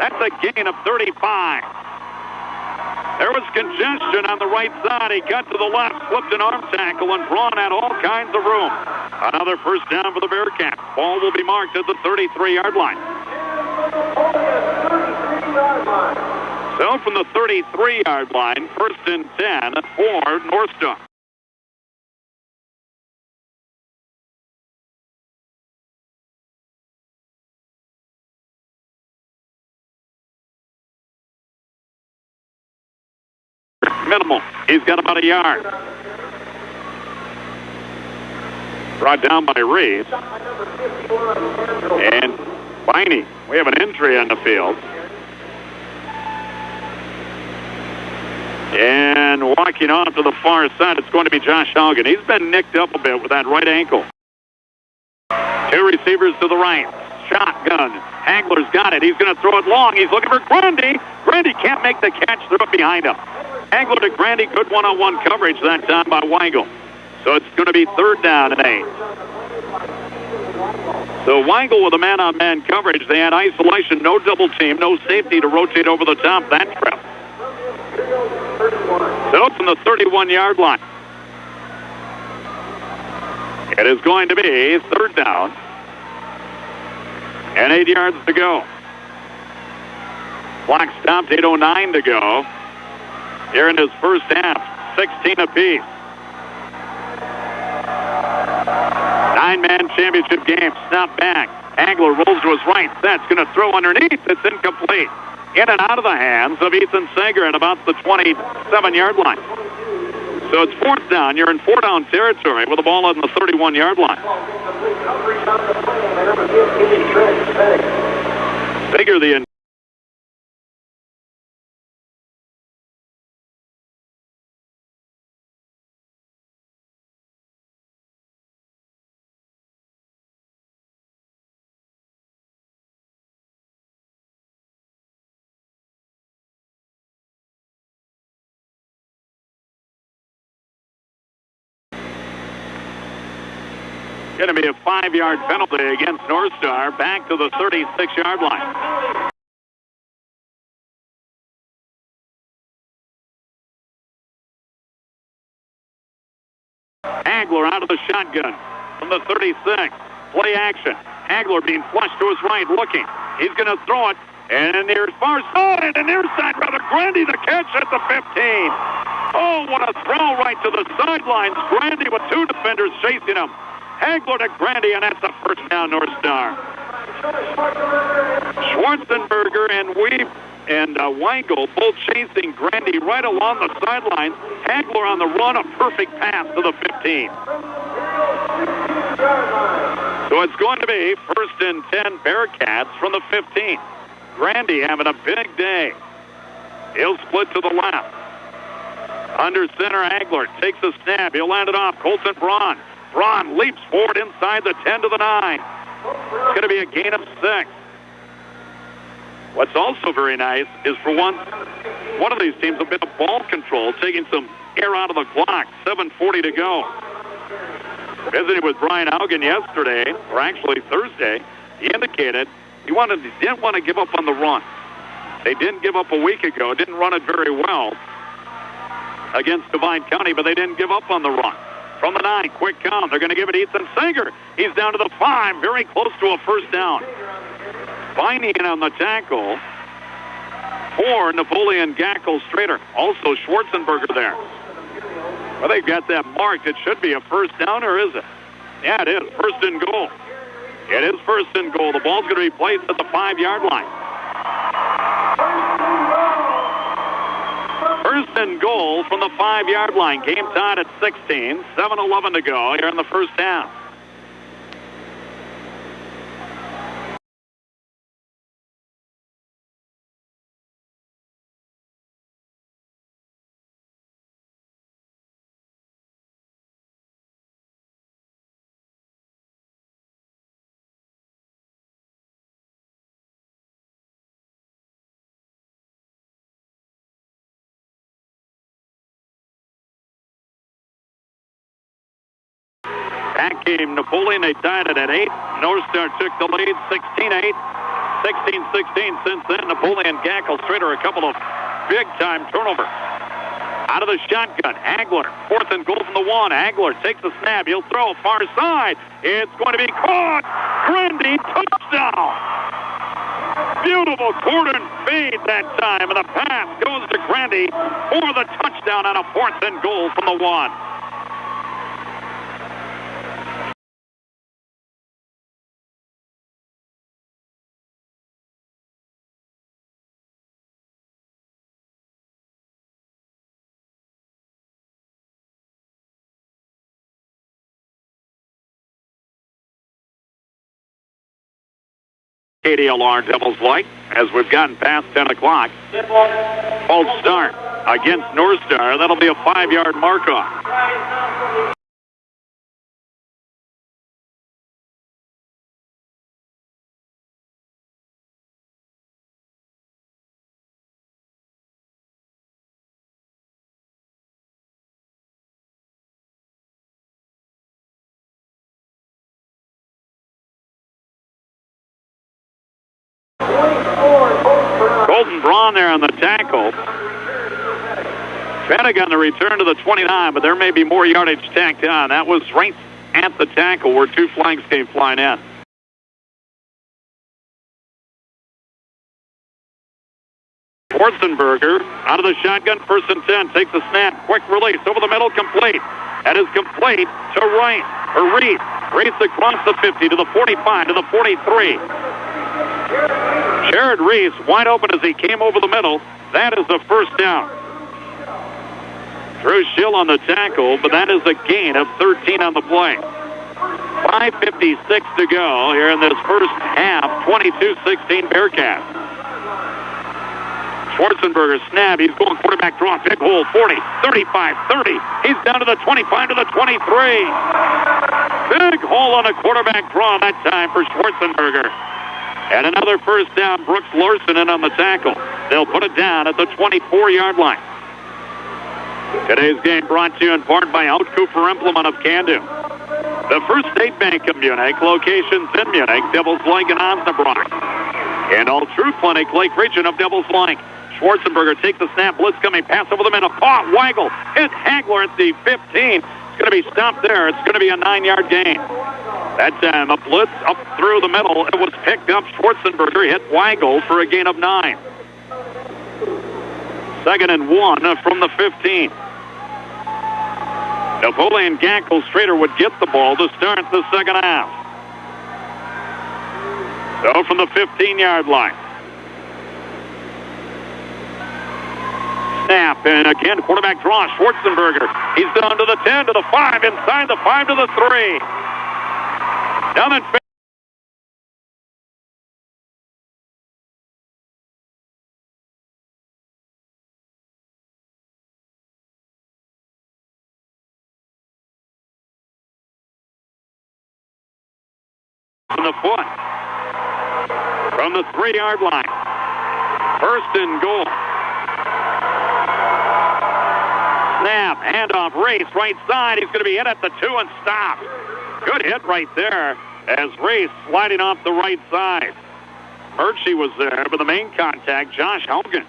That's a gain of 35. There was congestion on the right side. He got to the left, slipped an arm tackle, and Braun had all kinds of room. Another first down for the Bearcats. Ball will be marked at the 33-yard line. So from the 33-yard line, 1st and 10 for North Star. minimal. He's got about a yard. Brought down by Reeves. And Viney, we have an injury on the field. And walking off to the far side, it's going to be Josh Haugen. He's been nicked up a bit with that right ankle. Two receivers to the right. Shotgun. Hagler's got it. He's going to throw it long. He's looking for Grandy. Grandy can't make the catch. Throw it behind him. Hagler to Grandy. Good one-on-one coverage that time by Weigel. So it's going to be 3rd down and 8. So Weigel with a man-on-man coverage. They had isolation, no double team, no safety to rotate over the top that trip. So from the 31-yard line. It is going to be 3rd down and 8 yards to go. Clock stopped, 8:09 to go. Here in his first half, 16 apiece. 9-man championship game. Snap back. Hagler rolls to his right. That's going to throw underneath. It's incomplete. In and out of the hands of Ethan Sager at about the 27-yard line. So it's 4th down. You're in 4-down territory with the ball on the 31-yard line. Sager, the going to be a 5-yard penalty against North Star, back to the 36-yard line. Hagler out of the shotgun from the 36. Play action. Hagler being flushed to his right, looking. He's going to throw it, and near far side, and near side, rather. Grandy the catch at the 15. Oh, what a throw right to the sidelines. Grandy with 2 defenders chasing him. Hagler to Grandy, and that's a 1st down, North Star. Schwarzenberger and Weigel both chasing Grandy right along the sidelines. Hagler on the run, a perfect pass to the 15. So it's going to be 1st and 10 Bearcats from the 15. Grandy having a big day. He'll split to the left. Under center, Hagler takes a snap. He'll land it off. Colton Braun. Braun leaps forward inside the 10 to the 9. It's going to be a gain of 6. What's also very nice is for one of these teams a bit of ball control, taking some air out of the clock. 7:40 to go. Visiting with Brian Haugen yesterday, or actually Thursday, he indicated he didn't want to give up on the run. They didn't give up a week ago, didn't run it very well against Divine County, but they didn't give up on the run. From the 9, quick count. They're going to give it Ethan Sager. He's down to the 5, very close to a 1st down. Viney in on the tackle for Napoleon-G-S. Also Schwarzenberger there. Well, they've got that marked. It should be a 1st down, or is it? Yeah, it is. 1st and goal. It is 1st and goal. The ball's going to be placed at the 5-yard line. 1st and goal from the 5-yard line. Game tied at 16. 7:11 to go here in the first half. Back came Napoleon. They tied it at 8. North Star took the lead 16-8. 16-16 since then. Napoleon-G-S a couple of big-time turnovers. Out of the shotgun, Hagler. 4th and goal from the 1. Hagler takes the snap. He'll throw far side. It's going to be caught. Grandy, touchdown. Beautiful quarter and fade that time. And the pass goes to Grandy for the touchdown on a 4th and goal from the 1. KDLR Devils like as we've gotten past 10 o'clock. False start against North Star. That'll be a 5-yard mark-off. Colton Braun there on the tackle. Fettig on the return to the 29, but there may be more yardage tacked on. That was right at the tackle where 2 flags came flying in. Schwarzenberger out of the shotgun, 1st and 10, takes a snap, quick release over the middle, complete. That is complete to Reese. Reese across the 50 to the 45 to the 43. Jared Reese wide open as he came over the middle. That is a 1st down. Drew Schill on the tackle, but that is a gain of 13 on the play. 5:56 to go here in this first half. 22-16 Bearcats. Schwarzenberger snap. He's going quarterback draw. Big hole. 40, 35, 30. He's down to the 25 to the 23. Big hole on a quarterback draw that time for Schwarzenberger. And another 1st down. Brooks Larson in on the tackle. They'll put it down at the 24-yard line. Today's game brought to you in part by Out Cooper Implement of Candu. The First State Bank of Munich, locations in Munich, Devils Lake and Osnabrück. And All True Clinic, Lake Region of Devils Lake. Schwarzenberger takes the snap, blitz coming, pass over the middle, caught, Weigel, hit Hagler at the 15. It's going to be stopped there. It's going to be a 9-yard gain. That time, a blitz up through the middle. It was picked up. Schwarzenberger hit Weigel for a gain of 9. 2nd and 1 from the 15. Napoleon-G-S would get the ball to start the second half. So from the 15-yard line. Snap, and again, quarterback draw, Schwarzenberger. He's down to the 10, to the 5, inside the 5 to the 3. Down in from the foot. From the 3-yard line. 1st and goal. Snap, handoff, race, right side. He's going to be hit at the 2 and stopped. Good hit right there as Race sliding off the right side. Murchie was there, but the main contact, Josh Hogan.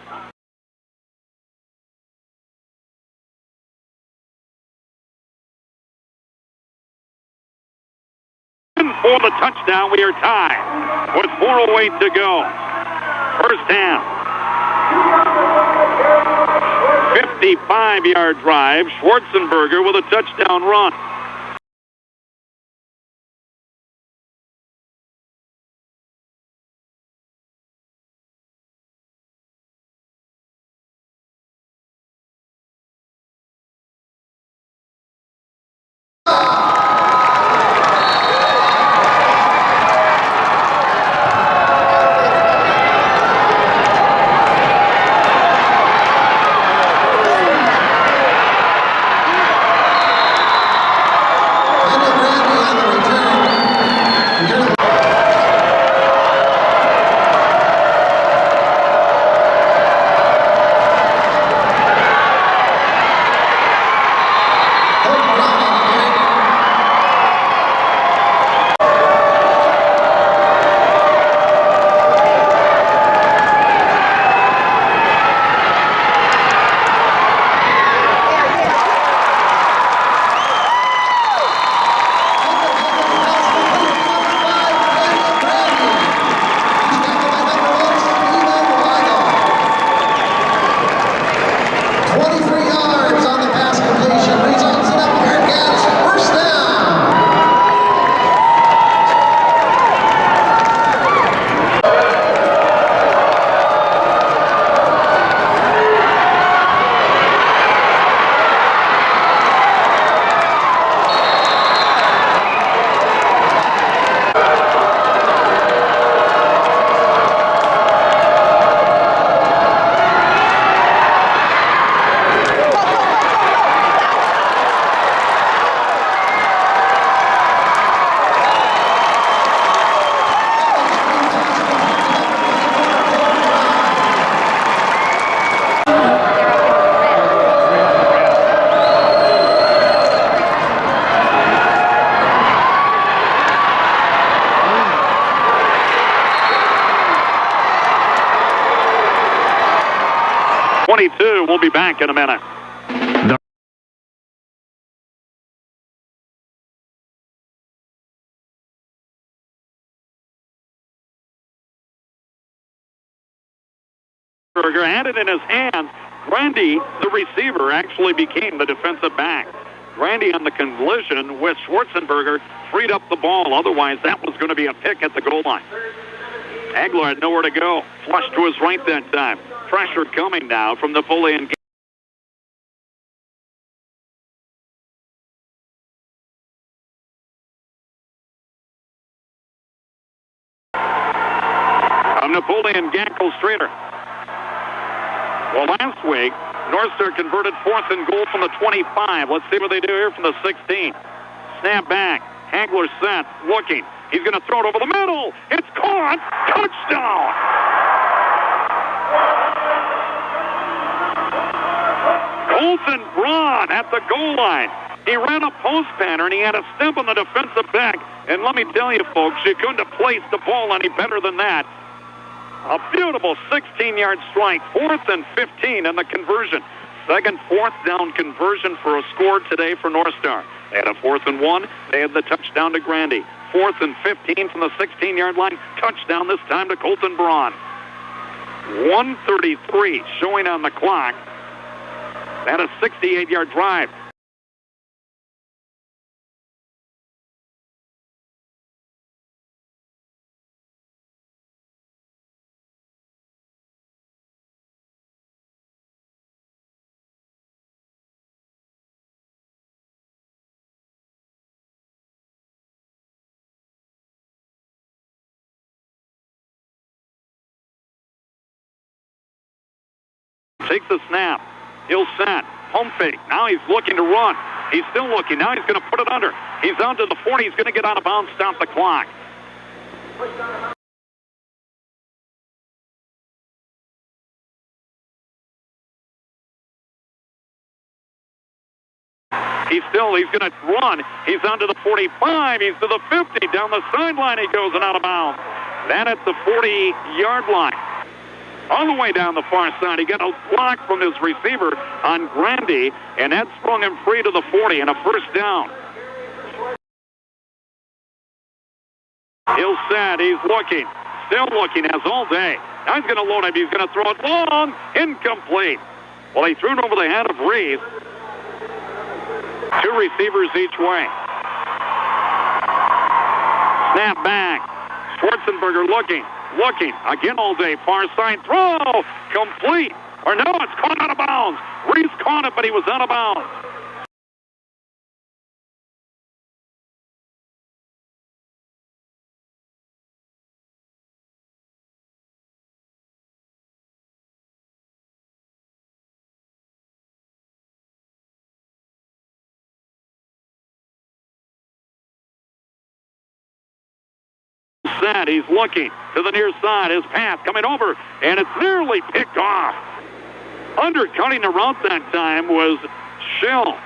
For the touchdown, we are tied with 4:08 to go. First half. 55-yard drive. Schwarzenberger with a touchdown run. 22. We'll be back in a minute. Had it in his hands. Grandy, the receiver, actually became the defensive back. Grandy on the collision with Schwarzenberger freed up the ball. Otherwise, that was going to be a pick at the goal line. Hagler had nowhere to go. Flushed to his right that time. Pressure coming now from Napoleon-G-S. Napoleon-G-S. Well, last week, North Star converted 4th and goal from the 25. Let's see what they do here from the 16. Snap back. Hagler set. Looking. He's going to throw it over the middle. It's caught. Touchdown. Colton Braun at the goal line. He ran a post pattern. He had a step on the defensive back. And let me tell you, folks, you couldn't have placed the ball any better than that. A beautiful 16-yard strike, 4th and 15 on the conversion. Second, 4th down conversion for a score today for North Star. They had a 4th and 1. They had the touchdown to Grandy. 4th and 15 from the 16-yard line. Touchdown this time to Colton Braun. 1:33 showing on the clock. That a 68-yard drive. Takes the snap. He'll set. Home fake. Now he's looking to run. He's still looking. Now he's going to put it under. He's down to the 40. He's going to get out of bounds. Stop the clock. He's going to run. He's on to the 45. He's to the 50. Down the sideline he goes and out of bounds. That at the 40-yard line. All the way down the far side. He got a block from his receiver on Grandy, and that sprung him free to the 40 and a first down. He'll set. He's looking. Still looking as all day. Now he's going to load up. He's going to throw it long. Incomplete. Well, he threw it over the head of Reeves. 2 receivers each way. Snap back. Schwarzenberger looking. Again all day. Far side throw. Complete. Or no, it's caught out of bounds. Reeves caught it, but he was out of bounds. Set. He's looking to the near side. His pass coming over, and it's nearly picked off. Undercutting the route that time was Schill.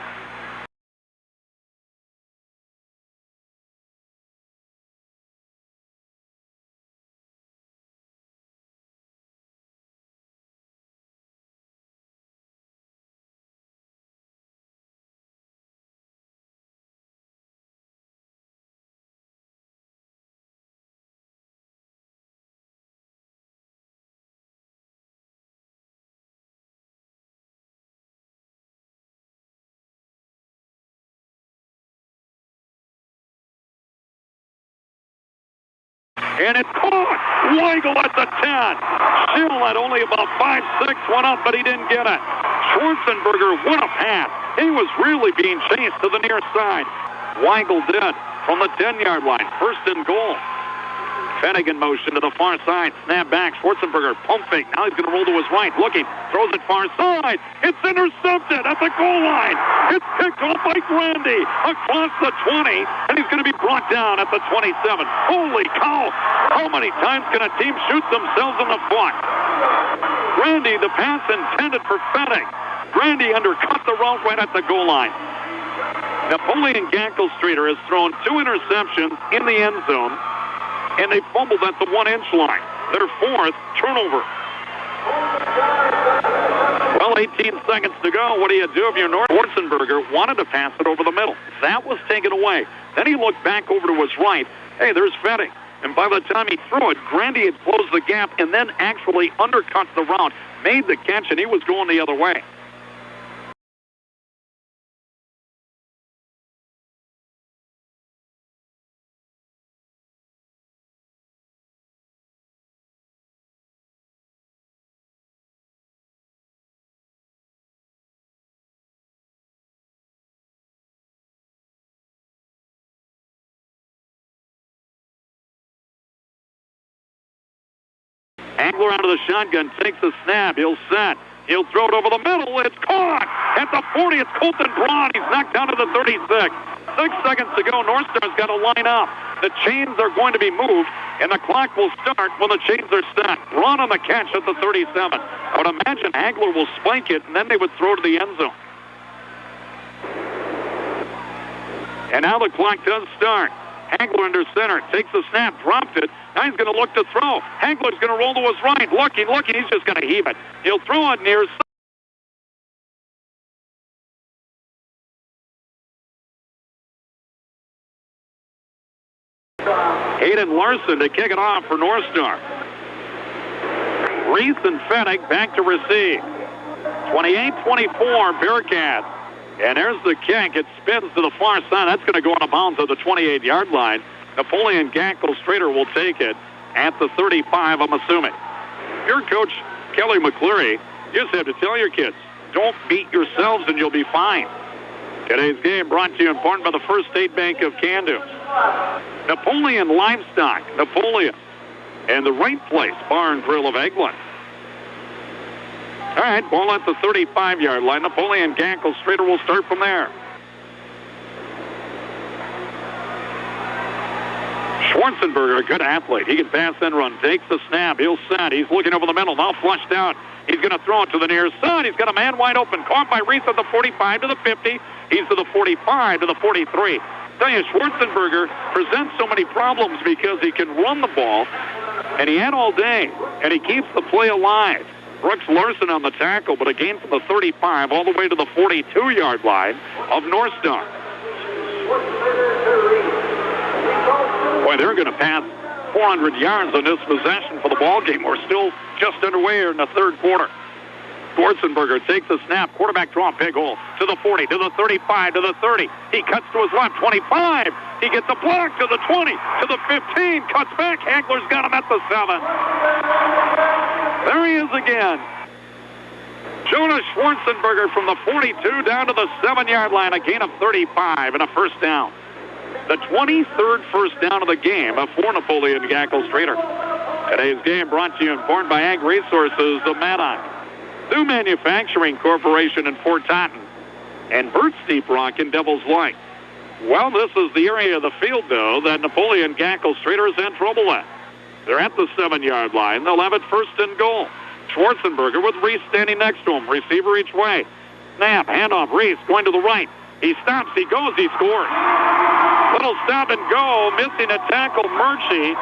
And it's caught. Weigel at the 10. Schill at only about 5'6", went up, but he didn't get it. Schwarzenberger, what a pass. He was really being chased to the near side. Weigel did from the 10-yard line. First and goal. Finnegan motion to the far side. Snap back. Schwarzenberger pump fake. Now he's going to roll to his right. Looking. Throws it far side. It's intercepted at the goal line. It's picked off by Grandy across the 20. And he's going to be brought down at the 27. Holy cow. How many times can a team shoot themselves in the foot? Grandy, the pass intended for Fennig. Grandy undercut the route right at the goal line. Napoleon-G-S has thrown 2 interceptions in the end zone. And they fumbled at the 1-inch line. Their 4th turnover. Well, Well, 18 seconds to go. What do you do if you're North? Schwarzenberger wanted to pass it over the middle. That was taken away. Then he looked back over to his right. Hey, there's Fettig. And by the time he threw it, Grandy had closed the gap and then actually undercut the route, made the catch, and he was going the other way. Hagler out of the shotgun, takes the snap. He'll set. He'll throw it over the middle. It's caught at the 40. It's Colton Braun. He's knocked down to the 36. 6 seconds to go. North Star's got to line up. The chains are going to be moved, and the clock will start when the chains are set. Braun on the catch at the 37. I would imagine Hagler will spike it, and then they would throw to the end zone. And now the clock does start. Hagler under center, takes the snap, dropped it. Now he's going to look to throw. Hagler's going to roll to his right. Looking, he's just going to heave it. He'll throw it near. Hayden Larson to kick it off for North Star. Reese and Fettig back to receive. 28-24, Bearcats. And there's the kick. It spins to the far side. That's going to go out of bounds at the 28-yard line. Napoleon-G-S will take it at the 35, I'm assuming. Your coach, Kelly McCleary, you just have to tell your kids, don't beat yourselves and you'll be fine. Today's game brought to you in part by the First State Bank of Candu. Napoleon Livestock, Napoleon, and the Right Place Bar and Grill of Eglin. All right, ball at the 35-yard line. Napoleon-G-S will start from there. Schwarzenberger, a good athlete. He can pass and run. Takes the snap. He'll set. He's looking over the middle. Now flushed out. He's going to throw it to the near side. He's got a man wide open. Caught by Reese at the 45 to the 50. He's to the 45 to the 43. Tell you, Schwarzenberger presents so many problems because he can run the ball, and he had all day, and he keeps the play alive. Brooks Larson on the tackle, but a gain from the 35 all the way to the 42-yard line of North Star. Boy, they're going to pass 400 yards on this possession for the ball game. We're still just underway here in the third quarter. Schwarzenberger takes the snap. Quarterback draw, big hole. To the 40, to the 35, to the 30. He cuts to his left, 25. He gets a block to the 20, to the 15. Cuts back. Hagler's got him at the 7. There he is again. Jonas Schwarzenberger from the 42 down to the 7-yard line. A gain of 35 and a first down. The 23rd first down of the game for Napoleon-G-S. Today's game brought to you in part by Ag Resources of Maddox, New Manufacturing Corporation in Fort Totten, and Bert Steeprock in Devil's Lake. Well, this is the area of the field, though, that Napoleon-G-S is in trouble at. They're at the 7-yard line. They'll have it first and goal. Schwarzenberger with Reese standing next to him. Receiver each way. Snap, handoff, Reese going to the right. He stops, he goes, he scores. Little stop and go, missing a tackle, Murchie.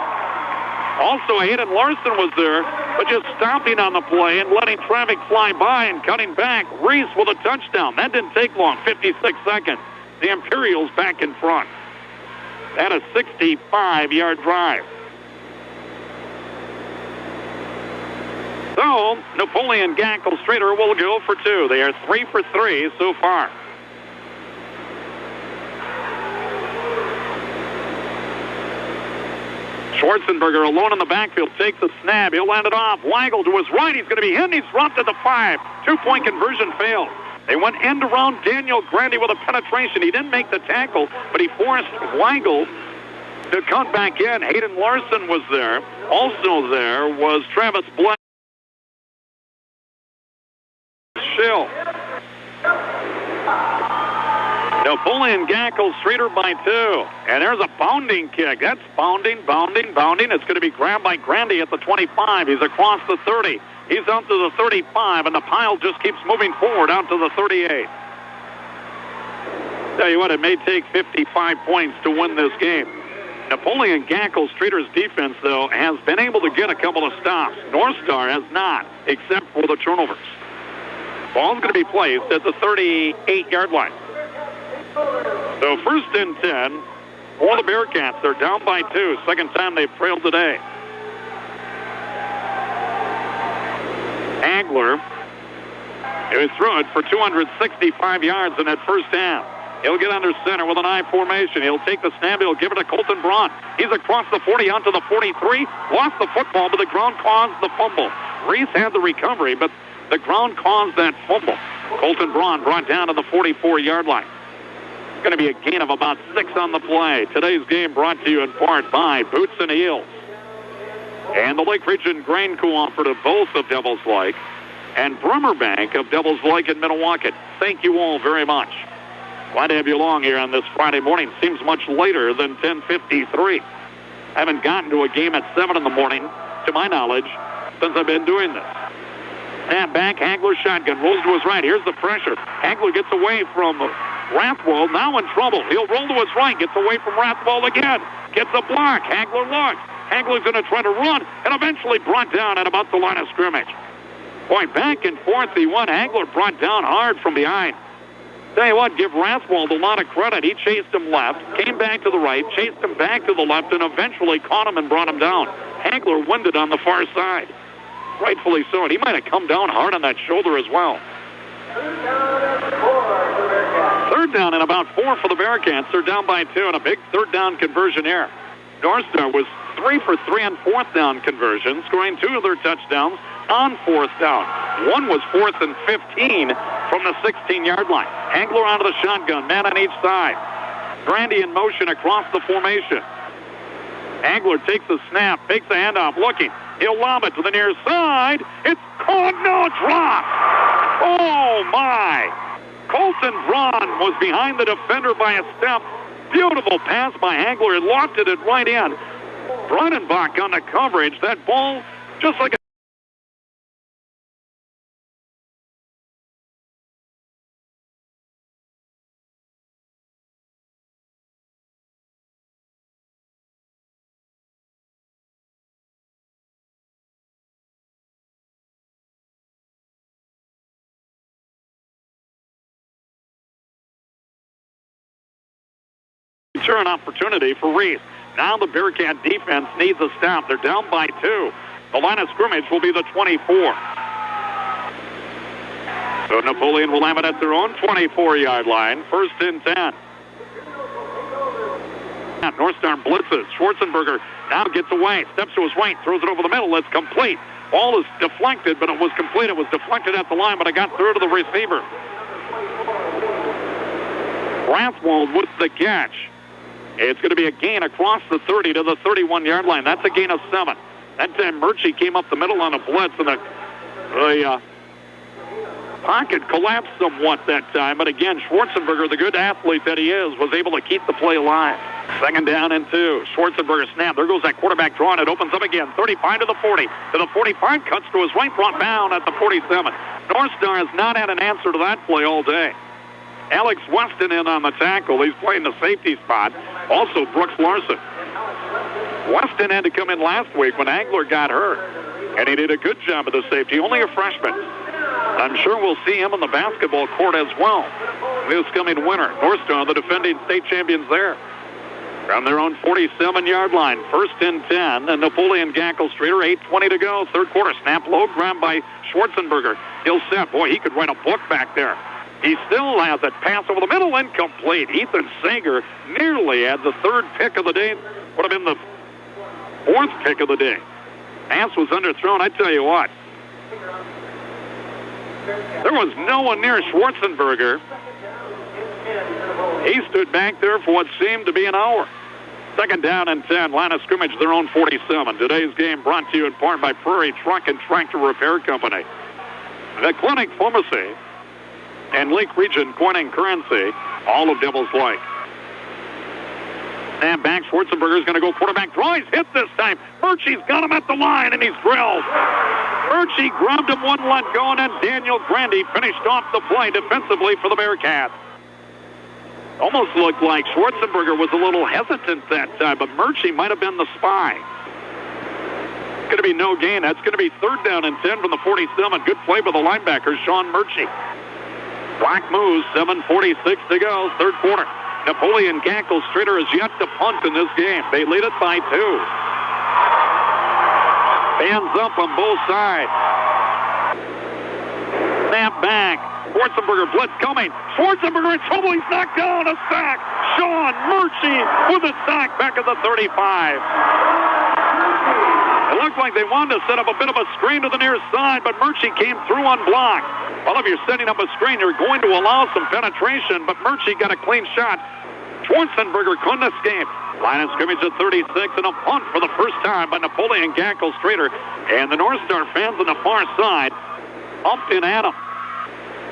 Also, Hayden Larson was there, but just stopping on the play and letting traffic fly by and cutting back. Reese with a touchdown. That didn't take long, 56 seconds. The Imperials back in front. That a 65-yard drive. So, Napoleon-G-S will go for 2. They are 3 for 3 so far. Schwarzenberger alone in the backfield takes a snap. He'll land it off. Weigel to his right. He's going to be hit. He's dropped at the 5. 2-point conversion failed. They went end around Daniel Grandy with a penetration. He didn't make the tackle, but he forced Weigel to cut back in. Hayden Larson was there. Also there was Travis Black. Shill. Napoleon-G-S by 2. And there's a bounding kick. That's bounding. It's going to be grabbed by Grandy at the 25. He's across the 30. He's out to the 35, and the pile just keeps moving forward out to the 38. Tell you what, it may take 55 points to win this game. Napoleon-G-S defense, though, has been able to get a couple of stops. North Star has not, except for the turnovers. Ball's going to be placed at the 38-yard line. So 1st and 10 for the Bearcats. They're down by 2. Second time they've trailed today. Hagler, who threw it for 265 yards in that first half. He'll get under center with an I formation. He'll take the snap. He'll give it to Colton Braun. He's across the 40 onto the 43. Lost the football, but the ground caused the fumble. Reese had the recovery, but the ground caused that fumble. Colton Braun brought down to the 44-yard line. It's going to be a gain of about 6 on the play. Today's game brought to you in part by Boots and Heels and the Lake Region Grain Cooperative, both of Devil's Lake, and Bremer Bank of Devil's Lake in Minnewacan. Thank you all very much. Glad to have you along here on this Friday morning. Seems much later than 10:53. I haven't gotten to a game at 7 in the morning, to my knowledge, since I've been doing this. Snap back, Hagler shotgun, rolls to his right. Here's the pressure. Hagler gets away from Rathwold, now in trouble. He'll roll to his right, gets away from Rathwold again. Gets a block. Hagler looks. Hagler's going to try to run, and eventually brought down at about the line of scrimmage. Boy, back and forth he went. Hagler brought down hard from behind. Tell you what, give Rathwold a lot of credit. He chased him left, came back to the right, chased him back to the left, and eventually caught him and brought him down. Hagler winded on the far side. Rightfully so, and he might have come down hard on that shoulder as well. 3rd down and about 4 for the Bearcats. They're down by 2 and a big 3rd down conversion error. North Star was 3 for 3 on 4th down conversions, scoring 2 of their touchdowns on 4th down. One was 4th and 15 from the 16-yard line. Hagler onto the shotgun, man on each side. Grandy in motion across the formation. Hagler takes the snap, takes the handoff, looking. He'll lob it to the near side. It's caught, no, drop. Oh, my. Colton Braun was behind the defender by a step. Beautiful pass by Hagler. He lofted it right in. Brunenbach on the coverage. That ball, just like a an opportunity for Reese. Now the Bearcat defense needs a stop. They're down by 2. The line of scrimmage will be the 24. So Napoleon will have it at their own 24-yard line. 1st and 10. North Star blitzes. Schwarzenberger now gets away. Steps to his right. Throws it over the middle. It's complete. Ball is deflected, but it was complete. It was deflected at the line, but it got through to the receiver. Rathwold with the catch. It's going to be a gain across the 30 to the 31-yard line. That's a gain of 7. That time Murchie came up the middle on a blitz, and the pocket collapsed somewhat that time. But again, Schwarzenberger, the good athlete that he is, was able to keep the play alive. 2nd down and 2. Schwarzenberger snap. There goes that quarterback draw, and it opens up again. 35 to the 40. To the 45, cuts to his right, brought down at the 47. North Star has not had an answer to that play all day. Alex Weston in on the tackle. He's playing the safety spot. Also, Brooks Larson. Weston had to come in last week when Hagler got hurt, and he did a good job of the safety. Only a freshman. I'm sure we'll see him on the basketball court as well this coming winter. North Star, the defending state champions there. From their own 47-yard line. 1st and 10, and Napoleon Gackle Streeter, 8:20 to go. 3rd quarter snap, low grab by Schwarzenberger. He'll set. Boy, he could write a book back there. He still has it. Pass over the middle, incomplete. Ethan Sager nearly had the 3rd pick of the day. Would have been the 4th pick of the day. Pass was underthrown. I tell you what. There was no one near Schwarzenberger. He stood back there for what seemed to be an hour. 2nd down and 10. Line of scrimmage, their own 47. Today's game brought to you in part by Prairie Truck and Tractor Repair Company. The Clinic Pharmacy and Lake Region Coin and Currency, all of Devil's Lake. Snap back, Schwarzenberger's going to go quarterback draw. He's hit this time. Murchie's got him at the line, and he's drilled. Murchie grabbed him, one let go, and then Daniel Grandy finished off the play defensively for the Bearcats. Almost looked like Schwarzenberger was a little hesitant that time, but Murchie might have been the spy. Going to be no gain. That's going to be 3rd down and 10 from the 47. Good play by the linebacker, Sean Murchie. Clock moves, 7:46 to go, 3rd quarter. Napoleon-G-S is yet to punt in this game. They lead it by 2. Fans up on both sides. Snap back. Schwarzenberger blitz coming. Schwarzenberger in trouble. He's knocked down. A sack. Sean Murchie with a sack back at the 35. It looked like they wanted to set up a bit of a screen to the near side, but Murchie came through unblocked. Well, if you're setting up a screen, you're going to allow some penetration, but Murchie got a clean shot. Schwarzenberger couldn't escape. Line of scrimmage at 36 and a punt for the first time by Napoleon-G-S. And the North Star fans on the far side upped in at him.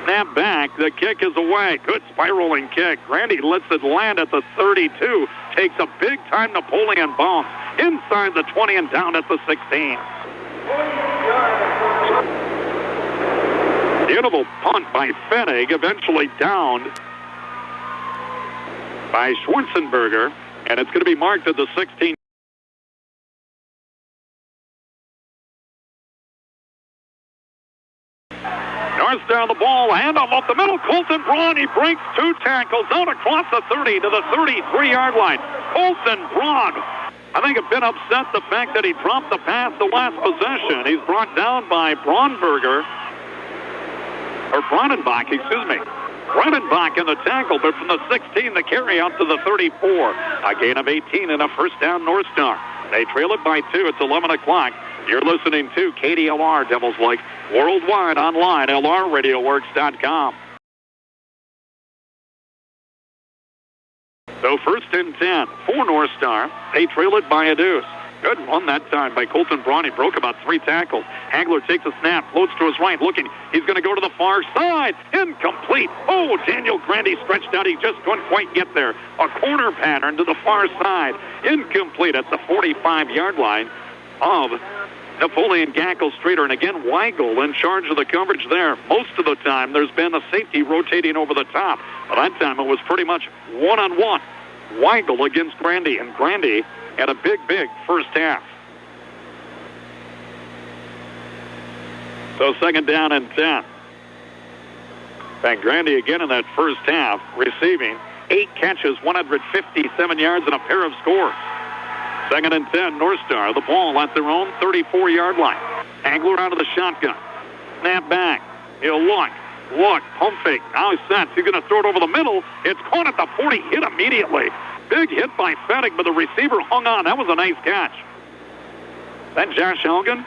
Snap back. The kick is away. Good spiraling kick. Grandy lets it land at the 32. Takes a big-time Napoleon bounce inside the 20 and down at the 16. Beautiful punt by Fennig, eventually downed by Schwarzenberger, and it's going to be marked at the 16. North Star on the ball, handoff up the middle. Colton Braun, he breaks 2 tackles out across the 30 to the 33-yard line. Colton Braun, I think, a bit upset the fact that he dropped the pass the last possession. He's brought down by Braunenbach, Brandenbach in the tackle, but from the 16, the carry out to the 34. A gain of 18 and a first down North Star. They trail it by 2. It's 11 o'clock. You're listening to KDLR Devils Lake worldwide online, lrradioworks.com. So 1st and 10 for North Star. They trail it by a deuce. Good run that time by Colton Braun. He broke about 3 tackles. Hagler takes a snap, floats to his right, looking. He's going to go to the far side. Incomplete. Oh, Daniel Grandy stretched out. He just couldn't quite get there. A corner pattern to the far side. Incomplete at the 45-yard line of Napoleon-G-S. And again, Weigel in charge of the coverage there. Most of the time, there's been a safety rotating over the top. But that time, it was pretty much one-on-one. Weigel against Grandy, and Grandy had a big first half. So 2nd down and 10. In fact, Grandy again in that first half, receiving 8 catches, 157 yards, and a pair of scores. 2nd and 10, North Star. The ball at their own 34-yard line. Hagler out of the shotgun. Snap back. He'll look, pump fake. Now he sets. He's going to throw it over the middle. It's caught at the 40, hit immediately. Big hit by Fennig, but the receiver hung on. That was a nice catch. Then Josh Elgin.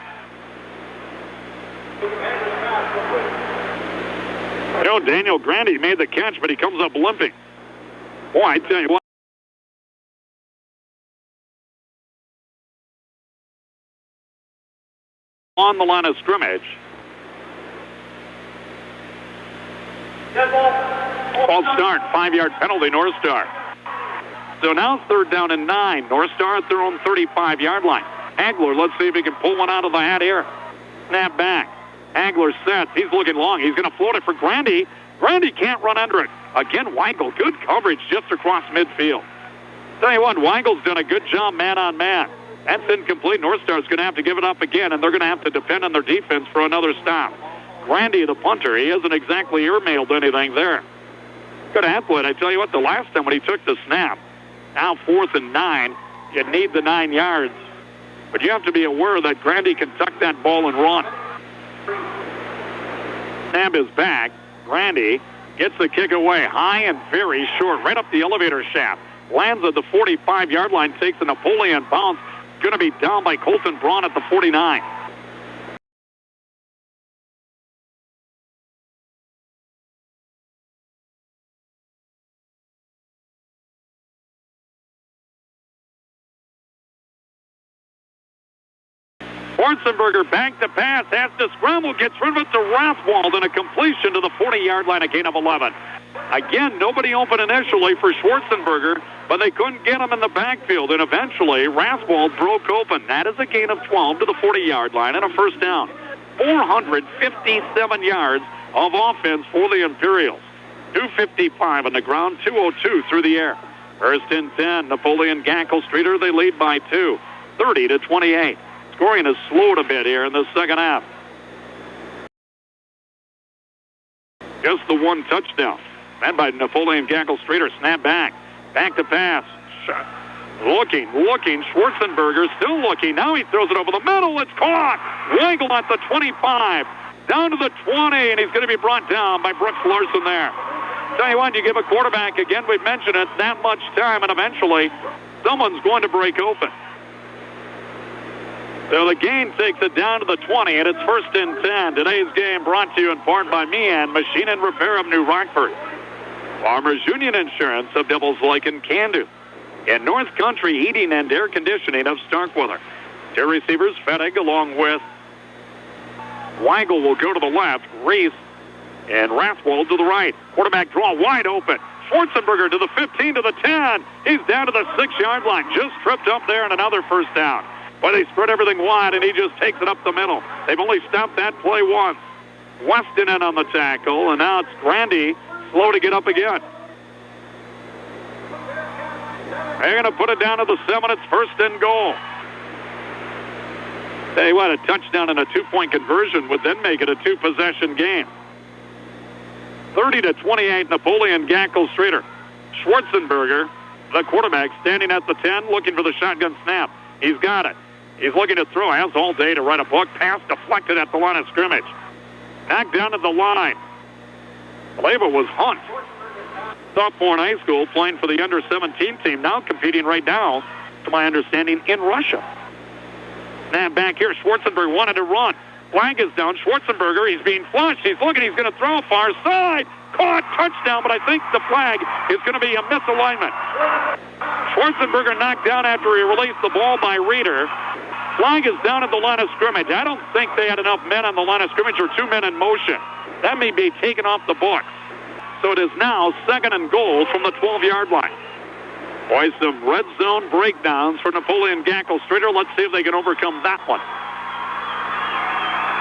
Daniel Grandy made the catch, but he comes up limping. Boy, I tell you what. On the line of scrimmage. False start, 5-yard penalty, North Star. So now 3rd down and 9. North Star at their own 35-yard line. Hagler, let's see if he can pull one out of the hat here. Snap back. Hagler sets. He's looking long. He's going to float it for Grandy. Grandy can't run under it. Again, Weigel, good coverage just across midfield. Tell you what, Weigel's done a good job man-on-man. That's incomplete. North Star's going to have to give it up again, and they're going to have to depend on their defense for another stop. Grandy, the punter, he hasn't exactly earmailed anything there. Good athlete. I tell you what, the last time when he took the snap, now 4th and 9, you need the 9 yards. But you have to be aware that Grandy can tuck that ball and run. Snap is back. Grandy gets the kick away, high and very short, right up the elevator shaft. Lands at the 45-yard line, takes a Napoleon bounce. Going to be down by Colton Braun at the 49. Schwarzenberger back to pass, has to scramble, gets rid of it to Rathwald, and a completion to the 40-yard line, a gain of 11. Again, nobody open initially for Schwarzenberger, but they couldn't get him in the backfield, and eventually Rathwald broke open. That is a gain of 12 to the 40-yard line and a first down. 457 yards of offense for the Imperials. 255 on the ground, 202 through the air. 1st and 10, Napoleon-G-S. They lead by 2, 30-28. scoring has slowed a bit here in the second half. Just the one touchdown. Man by Napoleon-G-S. Snap back. Back to pass. Looking. Schwarzenberger still looking. Now he throws it over the middle. It's caught. Weigel at the 25. Down to the 20, and he's going to be brought down by Brooks Larson there. Tell you what, you give a quarterback, again, we've mentioned it, that much time, and eventually someone's going to break open. So the gain takes it down to the 20, and it's 1st and 10. Today's game brought to you in part by Meehan Machine and Repair of New Rockford, Farmers Union Insurance of Devils Lake and Candu, and North Country Heating and Air Conditioning of Starkweather. Two receivers, Fettig along with Weigel will go to the left, Reese and Rathwold to the right. Quarterback draw wide open. Schwarzenberger to the 15, to the 10. He's down to the 6-yard line. Just tripped up there and another first down. But they spread everything wide, and he just takes it up the middle. They've only stopped that play once. Weston in on the tackle, and now it's Grandy slow to get up again. They're going to put it down to the 7. It's 1st and goal. Tell you what, a touchdown and a 2-point conversion would then make it a 2-possession game. 30-28, Napoleon-G-S. Schwarzenberger, the quarterback, standing at the 10, looking for the shotgun snap. He's got it. He's looking to throw. Has all day to write a book. Pass deflected at the line of scrimmage. Knocked down at the line. I believe it was Hunt. Sophomore in high school, playing for the under-17 team, now competing right now, to my understanding, in Russia. Now back here, Schwarzenberger wanted to run. Flag is down. Schwarzenberger, he's being flushed. He's looking. He's going to throw far side. Caught, touchdown, but I think the flag is going to be a misalignment. Schwarzenberger knocked down after he released the ball by Reeder. Flag is down at the line of scrimmage. I don't think they had enough men on the line of scrimmage or 2 men in motion. That may be taken off the books. So it is now 2nd and goal from the 12-yard line. Boys, some red zone breakdowns for Napoleon-G-S. Let's see if they can overcome that one.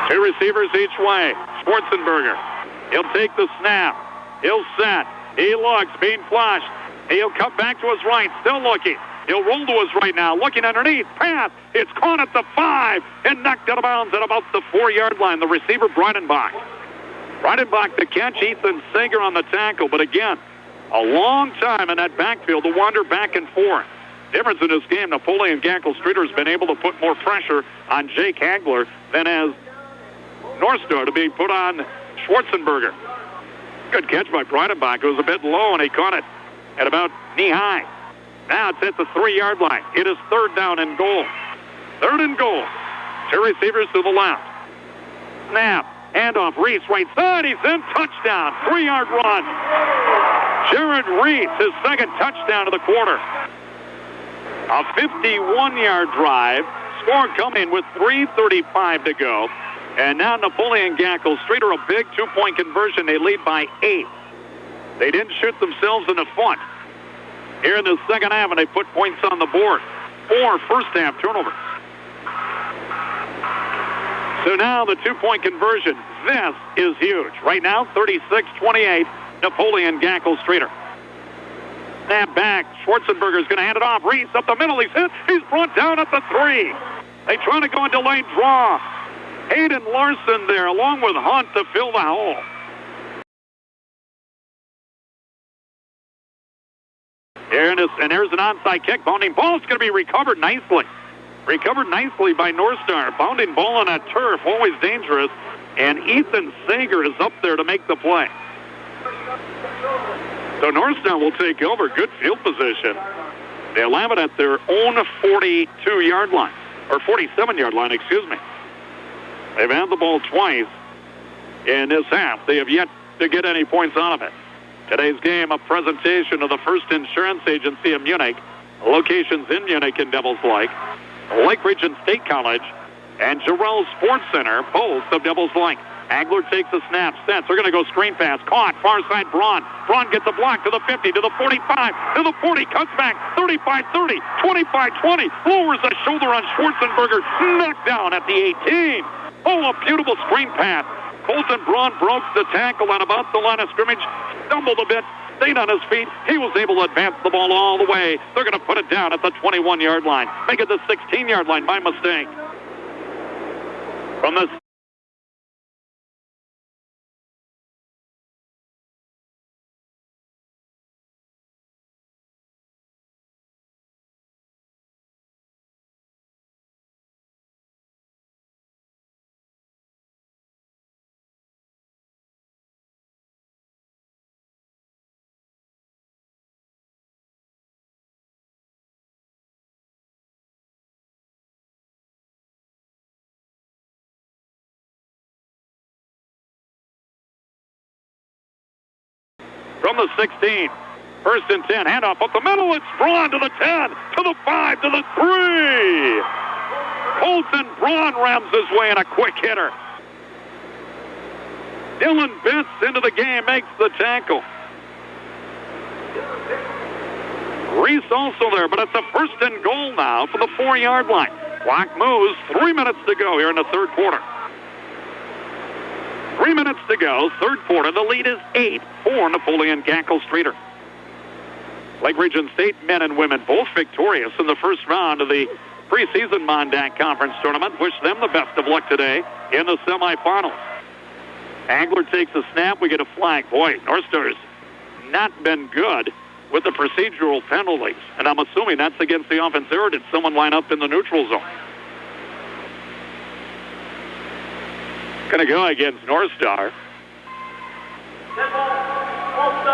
2 receivers each way. Schwarzenberger. He'll take the snap. He'll set. He looks, being flushed. He'll cut back to his right, still looking. He'll roll to his right now, looking underneath. Pass. It's caught at the 5 and knocked out of bounds at about the 4-yard line. The receiver, Breidenbach. Breidenbach the catch. Ethan Sager on the tackle. But again, a long time in that backfield to wander back and forth. Difference in this game, Napoleon-G-S. has been able to put more pressure on Jake Hagler than has North Star to be put on Schwarzenberger. Good catch by Breidenbach. It was a bit low, and he caught it at about knee-high. Now it's at the 3-yard line. It is 3rd down and goal. 3rd and goal. 2 receivers to the left. Snap. Handoff. Reese right side. He's in. Touchdown. 3-yard run. Jared Reese, his 2nd touchdown of the quarter. A 51-yard drive. Score coming with 3:35 to go. And now Napoleon-G-S. a big 2-point conversion. They lead by 8. They didn't shoot themselves in the foot here in the second half, and they put points on the board. 4 first-half turnovers. So now the 2-point conversion. This is huge. Right now, 36-28, Napoleon-G-S. Snap back. Schwarzenberger's going to hand it off. Reese up the middle. He's hit. He's brought down at the 3. They try to go in delayed draw. Hayden Larson there, along with Hunt, to fill the hole. And there's an onside kick. Bounding ball is going to be recovered nicely. Recovered nicely by North Star. Bounding ball on that turf, always dangerous. And Ethan Sager is up there to make the play. So North Star will take over. Good field position. They'll have it at their own 42-yard line. Or 47-yard line, excuse me. They've had the ball twice in this half. They have yet to get any points out of it. Today's game, a presentation of the First Insurance Agency of Munich, locations in Munich and Devils Lake, Lake Region State College, and Jarrell Sports Center, both of Devils Lake. Hagler takes the snap, sets. They're going to go screen pass. Caught, far side, Braun. Braun gets a block to the 50, to the 45, to the 40, cuts back, 35-30, 25-20, lowers a shoulder on Schwarzenberger, knocked down at the 18. Oh, a beautiful screen pass. Colton Braun broke the tackle on about the line of scrimmage, stumbled a bit, stayed on his feet. He was able to advance the ball all the way. They're going to put it down at the 21-yard line. Make it the 16-yard line by mistake. From the from the 16. First and 10, handoff up the middle. It's Braun to the 10, to the 5, to the 3. Colton Braun rams his way in a quick hitter. Dylan Betts into the game, makes the tackle. Reese also there, but it's a first and goal now for the 4-yard line. Clock moves, 3 minutes to go here in the third quarter. 3 minutes to go, third quarter. The lead is 8 for Napoleon-G-S. Lake Region State men and women both victorious in the first round of the preseason Mondac Conference Tournament. Wish them the best of luck today in the semifinals. Angler takes a snap. We get a flag. Boy, North Star's not been good with the procedural penalties. And I'm assuming that's against the offense error. Did someone line up in the neutral zone? Going to go against North Star.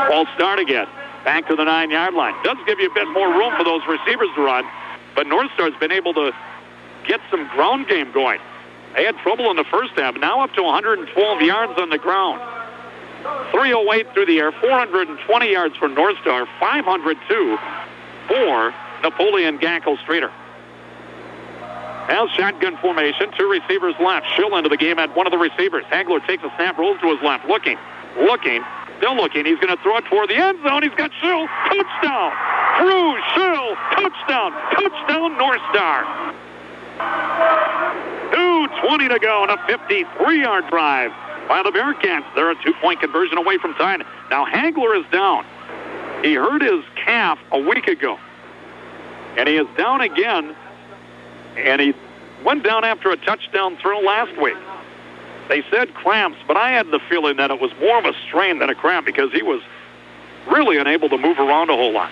False start again. Back to the 9-yard line. Does give you a bit more room for those receivers to run, but North Star's been able to get some ground game going. They had trouble in the first half, now up to 112 yards on the ground. 308 through the air, 420 yards for North Star, 502 for Napoleon-G-S. As shotgun formation, 2 receivers left. Schill into the game at one of the receivers. Hagler takes a snap, rolls to his left, looking, still looking. He's going to throw it toward the end zone. He's got Schill. Touchdown. Drew Schill. Touchdown, North Star. 2:20 to go in a 53-yard drive by the Bearcats. They're a 2-point conversion away from tying. Now Hagler is down. He hurt his calf a week ago. And he is down again. And he went down after a touchdown throw last week. They said cramps, but I had the feeling that it was more of a strain than a cramp because he was really unable to move around a whole lot.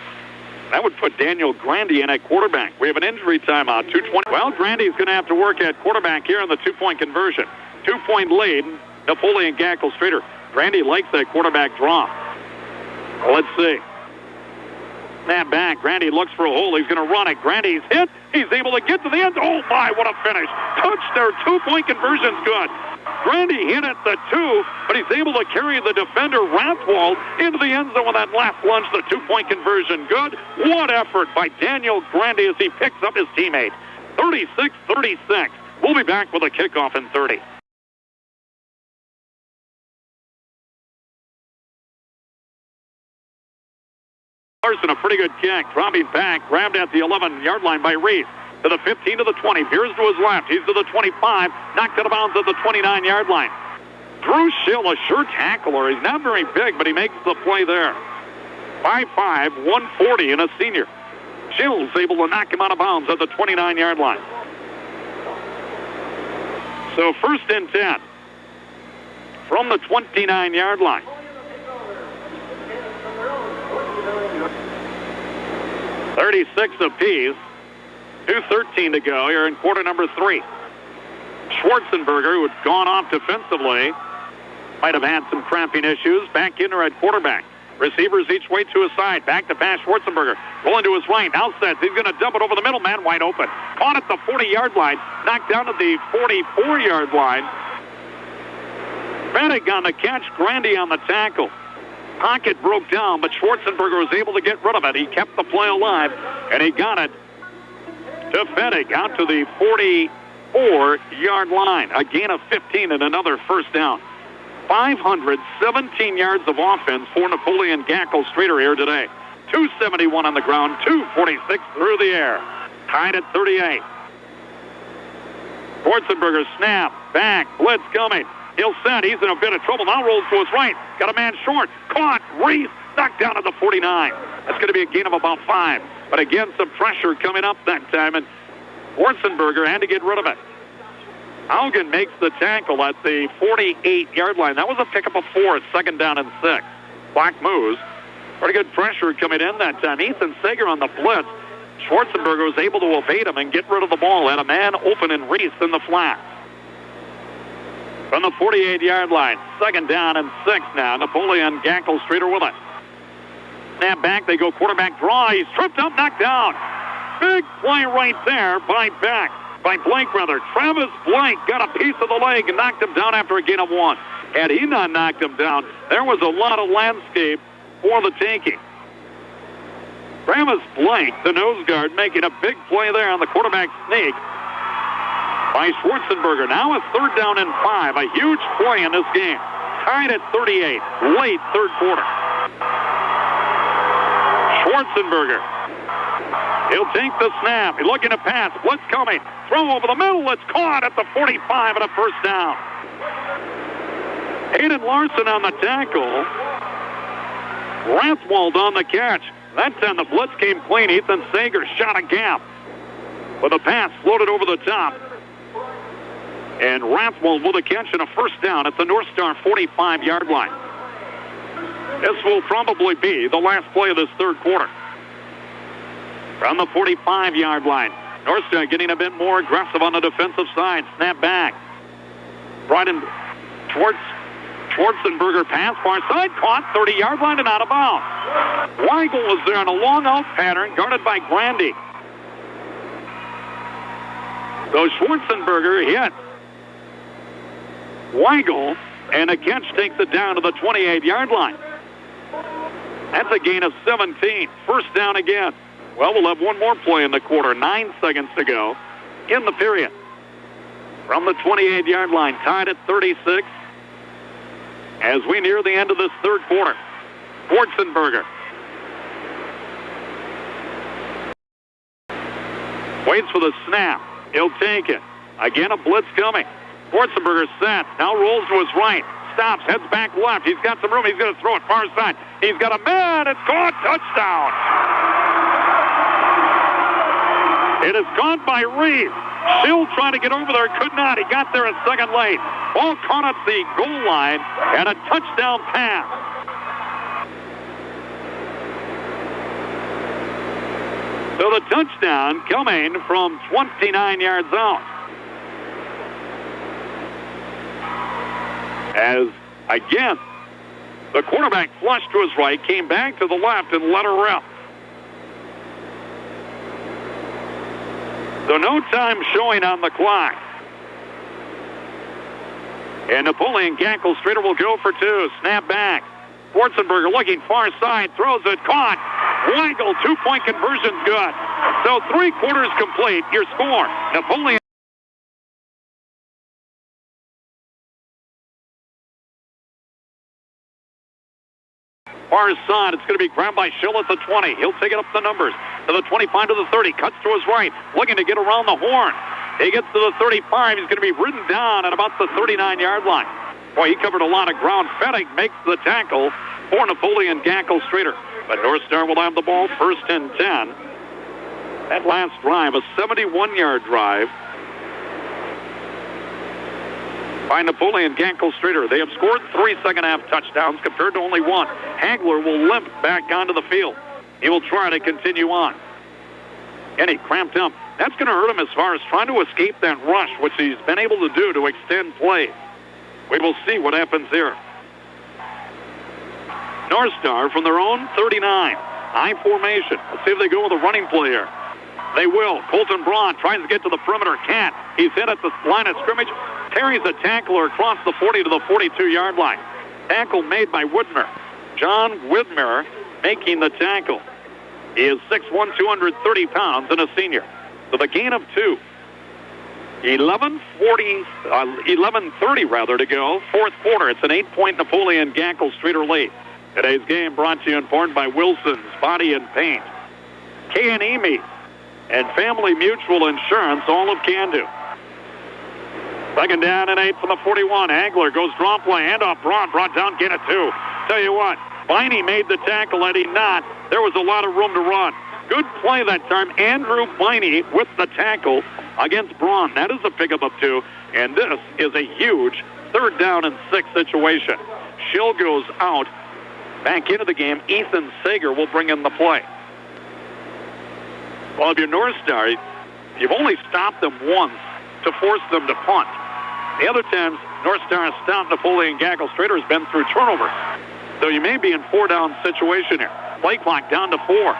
That would put Daniel Grandy in at quarterback. We have an injury timeout, 2:20. Well, Grandy's going to have to work at quarterback here in the 2-point conversion. 2-point lead, Napoleon-G-S. Grandy likes that quarterback draw. Let's see. Snap back. Grandy looks for a hole. He's going to run it. Grandy's hit. He's able to get to the end. Oh, my, what a finish. Touch their 2-point conversion's good. Grandy hit at the 2, but he's able to carry the defender, Rathwald, into the end zone with that last lunge. The 2-point conversion good. What effort by Daniel Grandy as he picks up his teammate. 36-36. We'll be back with a kickoff in 30. Larson, a pretty good kick. Dropping back, grabbed at the 11-yard line by Reese. To the 15, to the 20. Veers to his left. He's to the 25. Knocked out of bounds at the 29-yard line. Drew Schill, a sure tackler. He's not very big, but he makes the play there. 5'5", 140, and a senior. Schill's able to knock him out of bounds at the 29-yard line. So first and 10 from the 29-yard line. .36 apiece. 2:13 to go here in quarter number 3. Schwarzenberger, who had gone off defensively, might have had some cramping issues. Back in there at quarterback. Receivers each way to his side. Back to pass. Schwarzenberger rolling to his right. Now sets. He's going to dump it over the middle. Man wide open. Caught at the 40-yard line. Knocked down at the 44-yard line. Fennig on the catch. Grandy on the tackle. Pocket broke down, but Schwarzenberger was able to get rid of it. He kept the play alive, and he got it to Fennig out to the 44-yard line. A gain of 15 and another first down. 517 yards of offense for Napoleon-G-S here today. 271 on the ground, 246 through the air. Tied at 38. Schwarzenberger snap, back, blitz coming. He'll set, he's in a bit of trouble. Now rolls to his right. Got a man short. Caught, Reese, knocked down at the 49. That's going to be a gain of about 5. But again, some pressure coming up that time, and Schwarzenberger had to get rid of it. Haugen makes the tackle at the 48-yard line. That was a pickup of 4, second down and 6. Clock moves. Pretty good pressure coming in that time. Ethan Sager on the blitz. Schwarzenberger was able to evade him and get rid of the ball. Had a man open in Reese in the flat. From the 48-yard line, second down and 6 now. Napoleon-G-S with it. Snap back, they go quarterback draw. He's tripped up, knocked down. Big play right there by Blake. Travis Blake got a piece of the leg and knocked him down after a gain of 1. Had he not knocked him down, there was a lot of landscape for the taking. Travis Blake, the nose guard, making a big play there on the quarterback sneak by Schwarzenberger. Now a third down and 5. A huge play in this game. Tied at 38, late third quarter. Schwarzenberger. He'll take the snap. He's looking to pass. Blitz coming. Throw over the middle. It's caught at the 45 and a first down. Hayden Larson on the tackle. Rathwold on the catch. That time the blitz came clean. Ethan Sager shot a gap with a pass floated over the top. And Rathwold with a catch and a first down at the North Star 45-yard line. This will probably be the last play of this third quarter. From the 45-yard line, North Star getting a bit more aggressive on the defensive side. Snap back. Brought in Schwarzenberger pass, far side, caught 30-yard line and out of bounds. Weigel was there on a long out pattern, guarded by Grandy. So Schwarzenberger hit Weigel, and a catch takes it down to the 28-yard line. That's a gain of 17. First down again. Well, we'll have one more play in the quarter. 9 seconds to go in the period. From the 28-yard line, tied at 36 as we near the end of this third quarter. Schwarzenberger waits for the snap. He'll take it. Again, a blitz coming. Schwarzenberger set. Now rolls to his right. Stops. Heads back left. He's got some room. He's going to throw it far side. He's got a man. It's caught. Touchdown. It is caught by Reeves. Still trying to get over there. Could not. He got there a second late. Ball caught at the goal line and a touchdown pass. So the touchdown coming from 29 yards out. As, again, the quarterback flushed to his right, came back to the left, and let her rip. So no time showing on the clock. And Napoleon-G-S will go for 2. Snap back. Schwarzenberger looking far side, throws it, caught. Weigel, 2-point conversion's good. So 3 quarters complete. Your score, Napoleon. Far side, it's going to be grabbed by Schill at the 20. He'll take it up the numbers to the 25 to the 30. Cuts to his right, looking to get around the horn. He gets to the 35. He's going to be ridden down at about the 39-yard line. Boy, he covered a lot of ground. Fettig makes the tackle for Napoleon-G-S. But North Star will have the ball first and 10. That last drive, a 71-yard drive by Napoleon-G-S. They have scored 3 second-half touchdowns compared to only 1. Hagler will limp back onto the field. He will try to continue on. And he cramped up. That's going to hurt him as far as trying to escape that rush, which he's been able to do to extend plays. We will see what happens here. North Star from their own 39. High formation. Let's see if they go with a running play here. They will. Colton Braun tries to get to the perimeter. Can't. He's hit at the line of scrimmage. Carries a tackler across the 40 to the 42-yard line. Tackle made by Widmer. John Widmer making the tackle. He is 6'1", 230 pounds, and a senior. So the gain of 2. 11:30 to go. Fourth quarter. It's an 8-point Napoleon-G-S lead. Today's game brought to you in part by Wilson's Body and Paint, K&E Meat, and Family Mutual Insurance, all of Can-Do. Second down and 8 from the 41. Hagler goes draw play, handoff Braun, brought down, get it 2. Tell you what, Biney made the tackle, Eddie not. There was a lot of room to run. Good play that time. Andrew Biney with the tackle against Braun. That is a pickup of 2. And this is a huge 3rd down and 6 situation. Schill goes out. Back into the game, Ethan Sager will bring in the play. Well, if you're North Star, you've only stopped them once to force them to punt. The other times, North Star has stopped Napoleon-G-S has been through turnovers. So you may be in 4-down situation here. Play clock down to 4.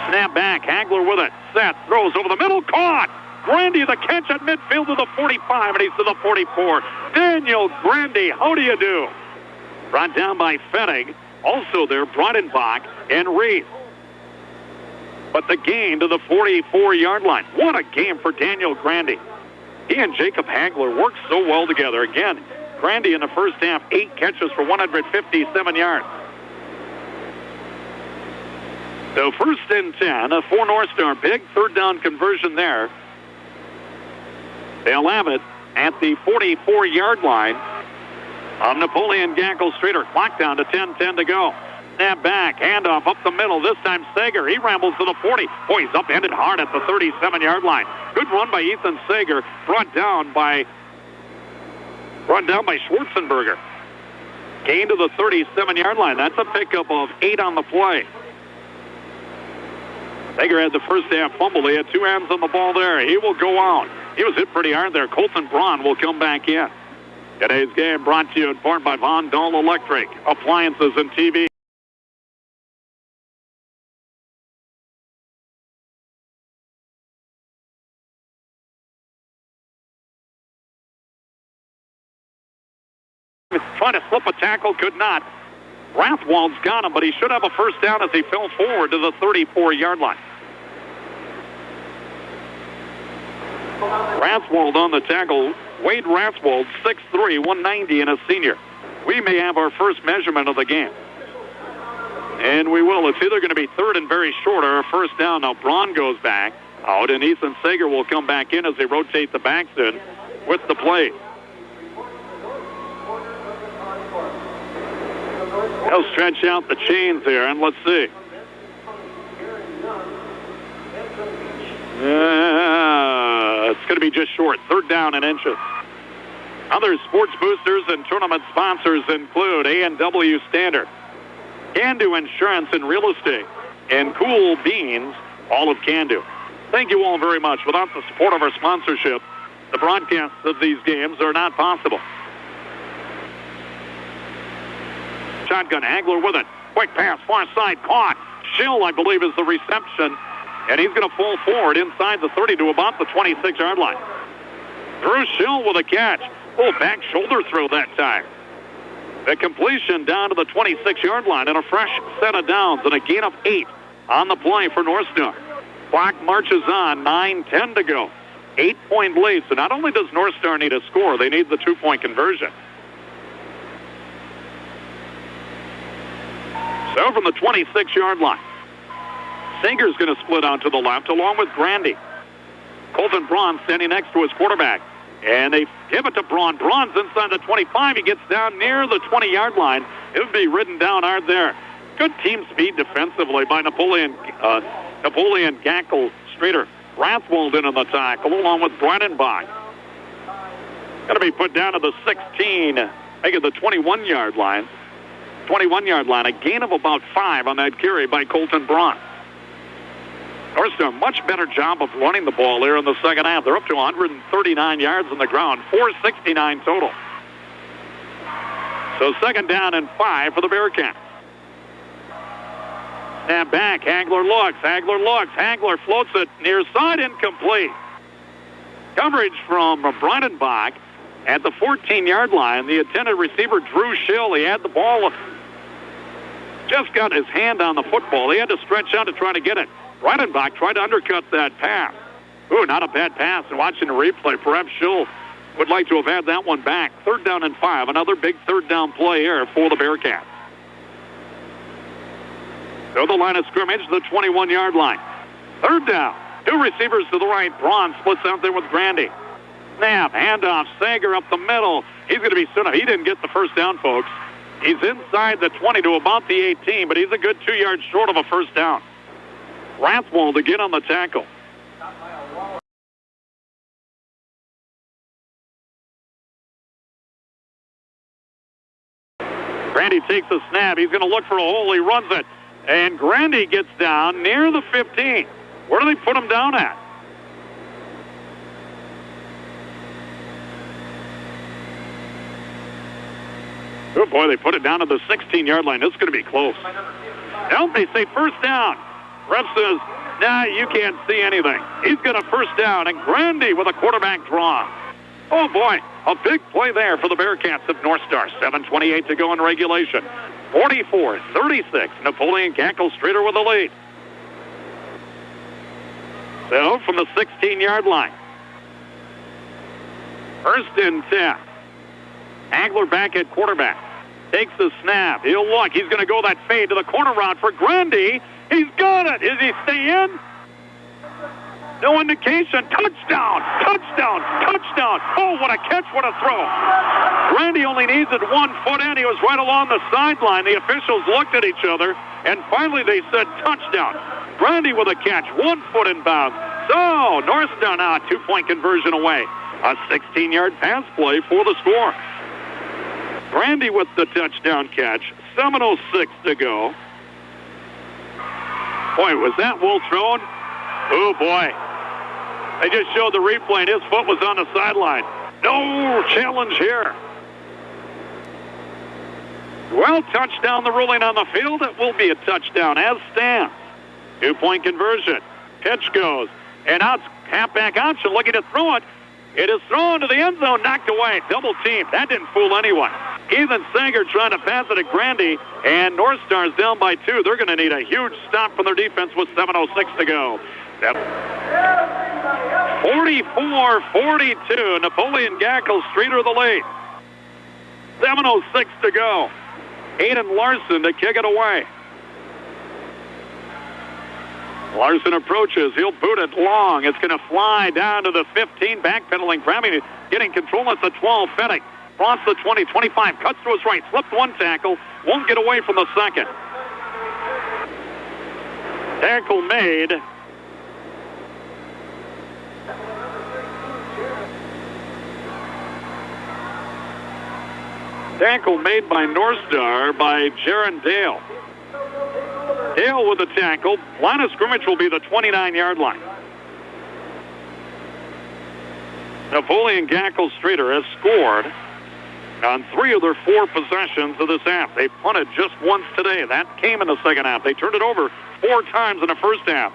Snap back, Hagler with it. Set, throws over the middle, caught! Grandy the catch at midfield to the 45, and he's to the 44. Daniel Grandy, how do you do? Brought down by Fettig. Also there, Brodenbach and Reese. But the gain to the 44-yard line. What a game for Daniel Grandy. He and Jacob Hagler worked so well together. Again, Grandy in the first half, 8 catches for 157 yards. So 1st and 10 for North Star. Big 3rd down conversion there. They'll have it at the 44-yard line of Napoleon-G-S. Clock down to 10:10 to go. Snap back, handoff up the middle. This time Sager, he rambles to the 40. Boy, he's upended hard at the 37-yard line. Good run by Ethan Sager, brought down by Schwarzenberger. Gain to the 37-yard line. That's a pickup of 8 on the play. Sager had the first half fumble. He had 2 hands on the ball there. He will go out. He was hit pretty hard there. Colton Braun will come back in. Today's game brought to you in part by Von Dahl Electric, Appliances and TV. Trying to slip a tackle, could not. Rathwold's got him, but he should have a first down as he fell forward to the 34-yard line. Rathwold on the tackle. Wade Rathwold, 6'3", 190, and a senior. We may have our first measurement of the game. And we will. It's either going to be 3rd and very short or a first down. Now Braun goes back out, and Ethan Sager will come back in as they rotate the backs in with the play. They'll stretch out the chains here, and let's see. It's going to be just short. 3rd down and inches. Other sports boosters and tournament sponsors include A&W Standard, Can-Do Insurance and Real Estate, and Cool Beans, all of Can-Do. Thank you all very much. Without the support of our sponsorship, the broadcasts of these games are not possible. Shotgun, Hagler with it. Quick pass, far side, caught. Schill, I believe, is the reception. And he's going to fall forward inside the 30 to about the 26-yard line. Drew Schill with a catch. Oh, back shoulder throw that time. The completion down to the 26-yard line and a fresh set of downs and a gain of 8 on the play for North Star. Clock marches on, 9:10 to go. 8-point lead. So not only does North Star need a score, they need the 2-point conversion. So from the 26-yard line, Sager's going to split out to the left along with Grandy. Colton Braun standing next to his quarterback. And they give it to Braun. Braun's inside the 25. He gets down near the 20-yard line. It would be ridden down hard there. Good team speed defensively by Napoleon-G-S. Rathwold in on the tackle along with Brodenbach. Going to be put down to the 16, making the 21-yard line. 21-yard line. A gain of about 5 on that carry by Colton Braun. North Star, much better job of running the ball here in the second half. They're up to 139 yards on the ground, 469 total. So 2nd down and 5 for the Bearcats. Snap back, Hagler looks, Hagler floats it near side, incomplete. Coverage from Brodenbach at the 14-yard line. The intended receiver, Drew Schill, he had the ball, just got his hand on the football. He had to stretch out to try to get it. Brodenbach tried to undercut that pass. Ooh, not a bad pass. And watching the replay, perhaps Schill would like to have had that one back. 3rd down and 5. Another big 3rd down play here for the Bearcats. So the line of scrimmage, the 21-yard line. 3rd down. 2 receivers to the right. Braun splits out there with Grandy. Snap, handoff, Sager up the middle. He's going to be soon. He didn't get the first down, folks. He's inside the 20 to about the 18, but he's a good 2 yards short of a first down. Rathwold again on the tackle. Grandy takes the snap. He's going to look for a hole. He runs it. And Grandy gets down near the 15. Where do they put him down at? Oh, boy, they put it down to the 16-yard line. This is going to be close. No, they say first down. Ref says, nah, you can't see anything. He's going to first down, and Grandy with a quarterback draw. Oh, boy, a big play there for the Bearcats of North Star. 7:28 to go in regulation. 44-36. Napoleon Gackle Streeter with the lead. So, from the 16-yard line. First and 10. Hagler back at quarterback. Takes the snap. He'll look. He's going to go that fade to the corner route for Grandy. He's got it. Does he stay in? No indication. Touchdown! Touchdown! Touchdown! Oh, what a catch, what a throw. Grandy only needs it 1 foot in. He was right along the sideline. The officials looked at each other, and finally they said touchdown. Grandy with a catch, 1 foot in bounds. So, North Star now a 2-point conversion away. A 16-yard pass play for the score. Grandy with the touchdown catch. 7:06 to go. Boy, was that well thrown? Oh, boy. They just showed the replay, and his foot was on the sideline. No challenge here. Well, touchdown, the ruling on the field. It will be a touchdown as stands. 2-point conversion. Pitch goes. And out, halfback option, looking to throw it. It is thrown to the end zone, knocked away. Double team. That didn't fool anyone. Ethan Sager trying to pass it to Grandy, and North Star's down by 2. They're going to need a huge stop from their defense with 7:06 to go. 44-42. Napoleon Gackle Streeter the lead. 7:06 to go. Aiden Larson to kick it away. Larson approaches. He'll boot it long. It's going to fly down to the 15. Backpedaling, grabbing it, getting control at the 12. Fennick across the 20, 25. Cuts to his right. Slipped one tackle. Won't get away from the second. Tackle made. Tackle made by North Star by Jaron Dale. Dale with the tackle. Line of scrimmage will be the 29-yard line. Napoleon Gackle Streeter has scored on 3 of their 4 possessions of this half. They punted just once today. That came in the second half. They turned it over 4 times in the first half.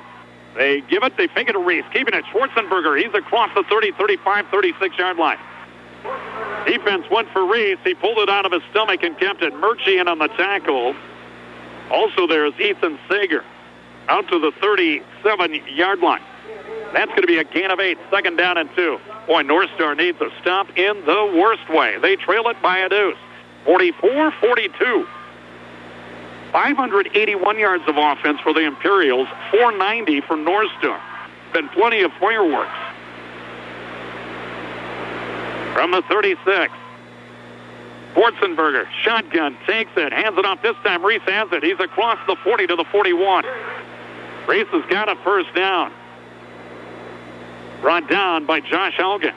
They give it, they fake it to Reese. Keeping it, Schwarzenberger. He's across the 30, 35, 36-yard line. Defense went for Reese. He pulled it out of his stomach and kept it. Murchie in on the tackle. Also there is Ethan Sager out to the 37-yard line. That's going to be a gain of 8, second down and 2. Boy, North Star needs a stop in the worst way. They trail it by a deuce. 44-42. 581 yards of offense for the Imperials, 490 for North Star. Been plenty of fireworks. From the 36. Schwarzenberger, shotgun, takes it, hands it off. This time Reese has it. He's across the 40 to the 41. Reese has got a first down. Brought down by Josh Elgin.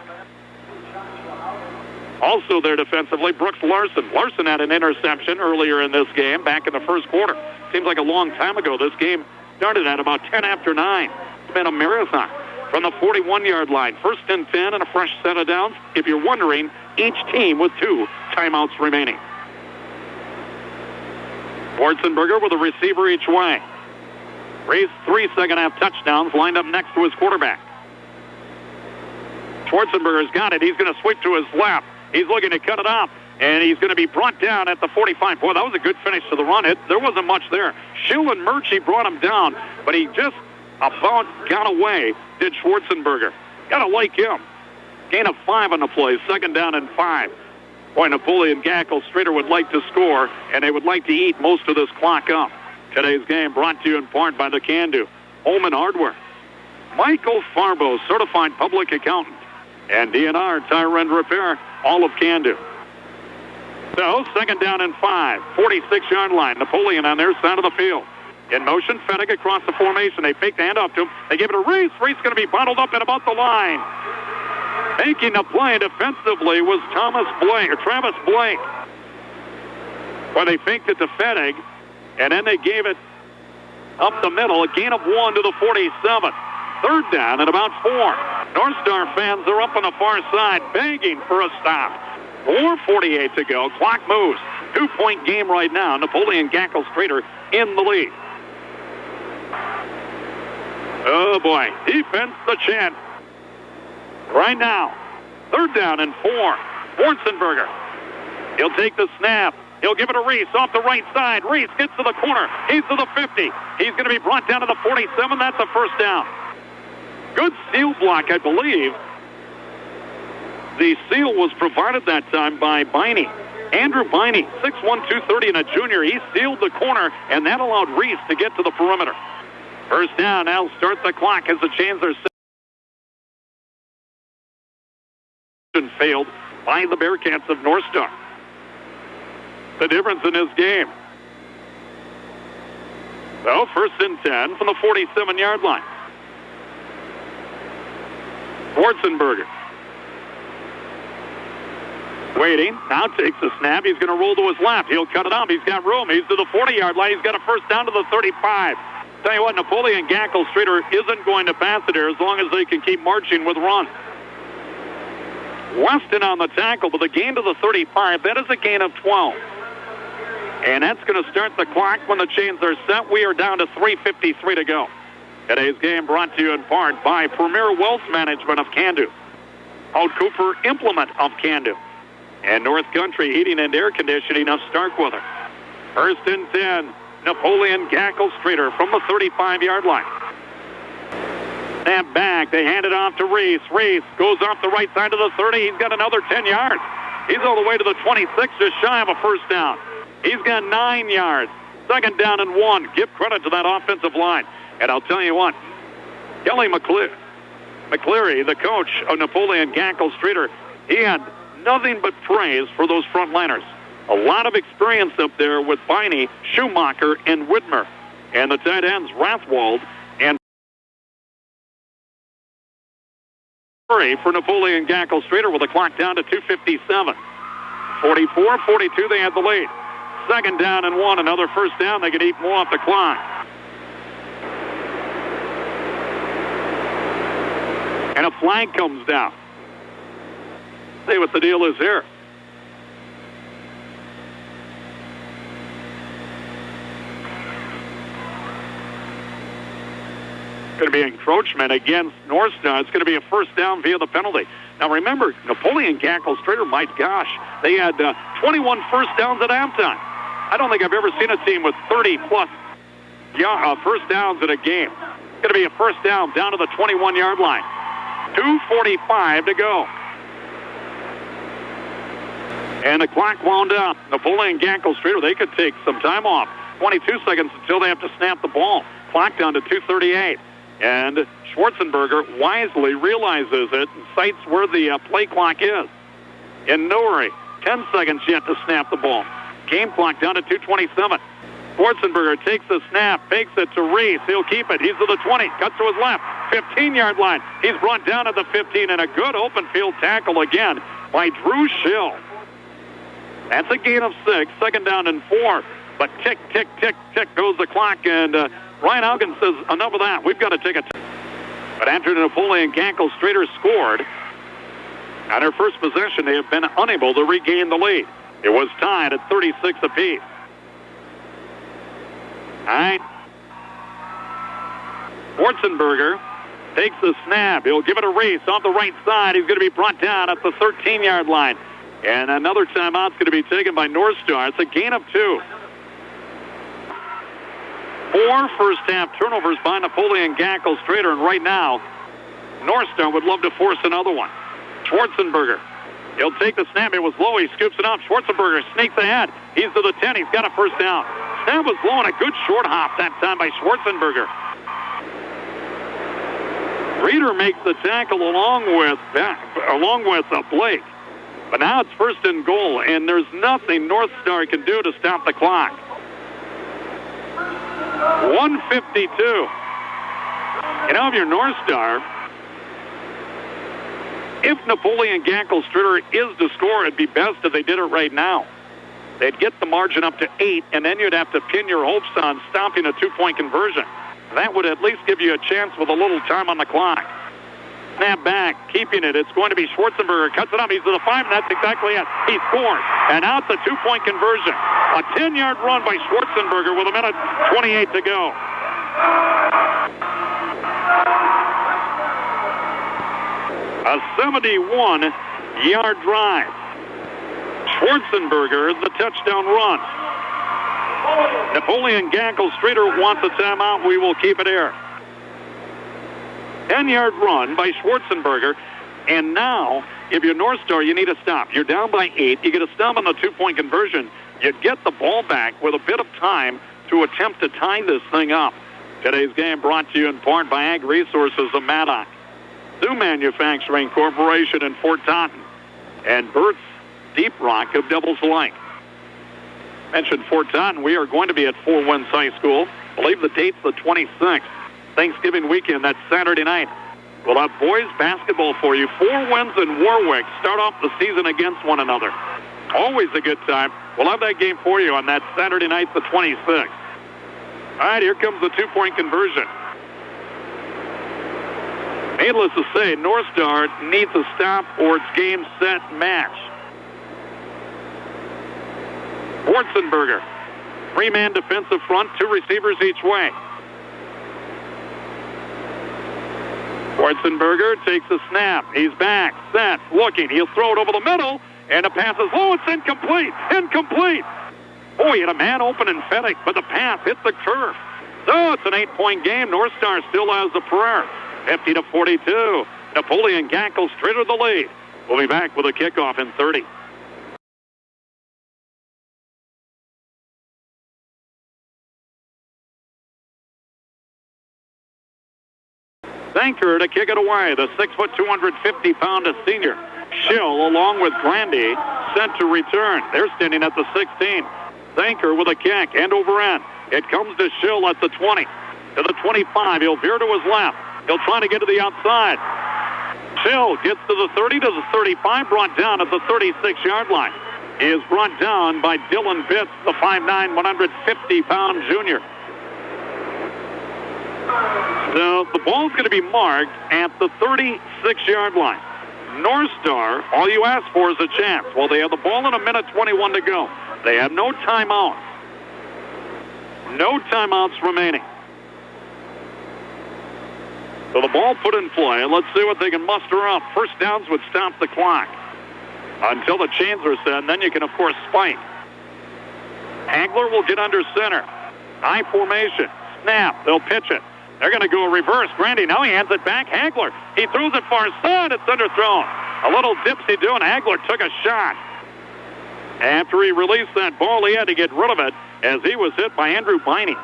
Also there defensively, Brooks Larson. Larson had an interception earlier in this game, back in the first quarter. Seems like a long time ago. This game started at about 10 after 9. It's been a marathon. From the 41-yard line, 1st and 10 and a fresh set of downs. If you're wondering, each team with 2 timeouts remaining. Schwarzenberger with a receiver each way. Reese, 3 second-half touchdowns lined up next to his quarterback. Schwarzenberger's got it. He's going to sweep to his left. He's looking to cut it off, and he's going to be brought down at the 45. Boy, that was a good finish to the run. There wasn't much there. Schill and Murchie brought him down, but he just about got away, did Schwarzenberger. Got to like him. Gain of 5 on the play, 2nd down and 5. Boy, Napoleon Gackle Streeter would like to score, and they would like to eat most of this clock up. Today's game brought to you in part by the Can-Do Home and Hardware. Michael Farbo, certified public accountant, and DNR Tire and Repair, all of Can-Do. So, 2nd down and 5, 46-yard line. Napoleon on their side of the field. In motion, Fennick across the formation. They fake the handoff to him. They give it to Reese. Reese going to be bottled up at about the line. Making the play defensively was Travis Blake. Well, they faked it to Fettig, and then they gave it up the middle, a gain of 1 to the 47. Third down and about 4. North Star fans are up on the far side, begging for a stop. 4:48 to go. Clock moves. 2-point game right now. Napoleon-G-S in the lead. Oh, boy. Defense the chin. Right now, third down and 4. Schwarzenberger. He'll take the snap. He'll give it to Reese off the right side. Reese gets to the corner. He's to the 50. He's going to be brought down to the 47. That's a first down. Good seal block, I believe. The seal was provided that time by Biney. Andrew Biney, 6'1", 230 and a junior. He sealed the corner, and that allowed Reese to get to the perimeter. First down, now start the clock as the chains are set. Failed by the Bearcats of North Star. The difference in this game. So, first and 10 from the 47-yard line. Schwarzenberger. Waiting. Now takes the snap. He's going to roll to his left. He'll cut it up. He's got room. He's to the 40-yard line. He's got a first down to the 35. Tell you what, Napoleon-G-S isn't going to pass it here as long as they can keep marching with runs. Weston on the tackle, but the gain to the 35, that is a gain of 12. And that's going to start the clock when the chains are set. We are down to 3:53 to go. Today's game brought to you in part by Premier Wealth Management of Candu, Holt Cooper Implement of Candu, and North Country Heating and Air Conditioning of Starkweather. First and 10, Napoleon-G-S from the 35-yard line. Snap back. They hand it off to Reese. Reese goes off the right side of the 30. He's got another 10 yards. He's all the way to the 26, just shy of a first down. He's got 9 yards. Second down and 1. Give credit to that offensive line. And I'll tell you what, Kelly McCleary, the coach of Napoleon-G-S, he had nothing but praise for those frontliners. A lot of experience up there with Biney, Schumacher, and Whitmer. And the tight ends, Rathwald and for Napoleon-G-S with the clock down to 2:57. 44-42, they had the lead. Second down and 1, another first down. They could eat more off the clock. And a flag comes down. See what the deal is here. Going to be encroachment against North Star. It's going to be a first down via the penalty. Now remember, Napoleon-G-S, my gosh, they had 21 first downs at halftime. I don't think I've ever seen a team with 30-plus first downs in a game. It's going to be a first down to the 21-yard line. 2:45 to go. And the clock wound up. Napoleon-G-S, they could take some time off. 22 seconds until they have to snap the ball. Clock down to 2:38. And Schwarzenberger wisely realizes it and sights where the play clock is. In no hurry. 10 seconds yet to snap the ball. Game clock down to 2:27. Schwarzenberger takes the snap, fakes it to Reese. He'll keep it. He's to the 20. Cuts to his left. 15-yard line. He's brought down at the 15, and a good open field tackle again by Drew Schill. That's a gain of 6. Second down and 4. But tick, tick, tick, tick goes the clock, and Ryan Haugen says, enough of that. We've got to take a But after Napoleon-G-S scored, on their first possession, they have been unable to regain the lead. It was tied at 36 apiece. All right. Schwarzenberger takes the snap. He'll give it a race off the right side. He's going to be brought down at the 13-yard line. And another timeout's going to be taken by North Star. It's a gain of 2. 4 first-half turnovers by Napoleon-G-S, and right now, North Star would love to force another one. Schwarzenberger. He'll take the snap. It was low. He scoops it up. Schwarzenberger sneaks ahead. He's to the 10. He's got a first down. Snap was low and a good short hop that time by Schwarzenberger. Reeder makes the tackle along with Blake. But now it's first and goal, and there's nothing North Star can do to stop the clock. 1:52. And now if you're North Star, if Napoleon-G-S is to score, it'd be best if they did it right now. they'd get the margin up to 8, and then you'd have to pin your hopes on stopping a 2-point conversion. That would at least give you a chance with a little time on the clock. Snap back, keeping it. It's going to be Schwarzenberger. Cuts it up. He's to the 5, and that's exactly it. He scores. And now it's a 2-point conversion. A 10-yard run by Schwarzenberger with 1:28 to go. A 71-yard drive. Schwarzenberger, the touchdown run. Napoleon Streeter wants a timeout. We will keep it here. 10-yard run by Schwarzenberger. And now, if you're North Star, you need a stop. You're down by 8. You get a stop on the 2-point conversion. You get the ball back with a bit of time to attempt to tie this thing up. Today's game brought to you in part by Ag Resources of Maddox, Zoo Manufacturing Corporation in Fort Taunton, and Burt's Deep Rock of Devils Lake. Mentioned Fort Taunton, we are going to be at Four Winds High School. I believe the date's the 26th. Thanksgiving weekend, that's Saturday night. We'll have boys basketball for you. Four Winds and Warwick start off the season against one another. Always a good time. We'll have that game for you on that Saturday night, the 26th. All right, here comes the 2-point conversion. Needless to say, North Star needs a stop or it's game, set, match. Schwarzenberger, 3-man defensive front, 2 receivers each way. Schwarzenberger takes a snap. He's back, set, looking. He'll throw it over the middle, and the pass is low. It's incomplete. Incomplete. Oh, he had a man open and Fennick, but the pass hit the turf. So it's an 8-point game. North Star still has the prayer. 50-42. Napoleon Streeter the lead. We'll be back with a kickoff in 30. Thanker to kick it away. The 6', 250-pound senior. Schill, along with Grandy, sent to return. They're standing at the 16. Thanker with a kick, end over end. It comes to Schill at the 20. To the 25. He'll veer to his left. He'll try to get to the outside. Schill gets to the 30, to the 35, brought down at the 36-yard line. He is brought down by Dylan Bitts, the 5'9", 150-pound junior. So the ball's going to be marked at the 36-yard line. North Star, all you ask for is a chance. Well, they have the ball in 1:21 to go. They have no timeouts. No timeouts remaining. So the ball put in play. Let's see what they can muster up. First downs would stop the clock until the chains are set, and then you can, of course, spike. Hagler will get under center. High formation. Snap. They'll pitch it. They're going to go reverse. Grandy, now he hands it back. Hagler, he throws it far side. It's underthrown. A little dipsy-do, and Hagler took a shot. After he released that ball, he had to get rid of it as he was hit by Andrew Biney.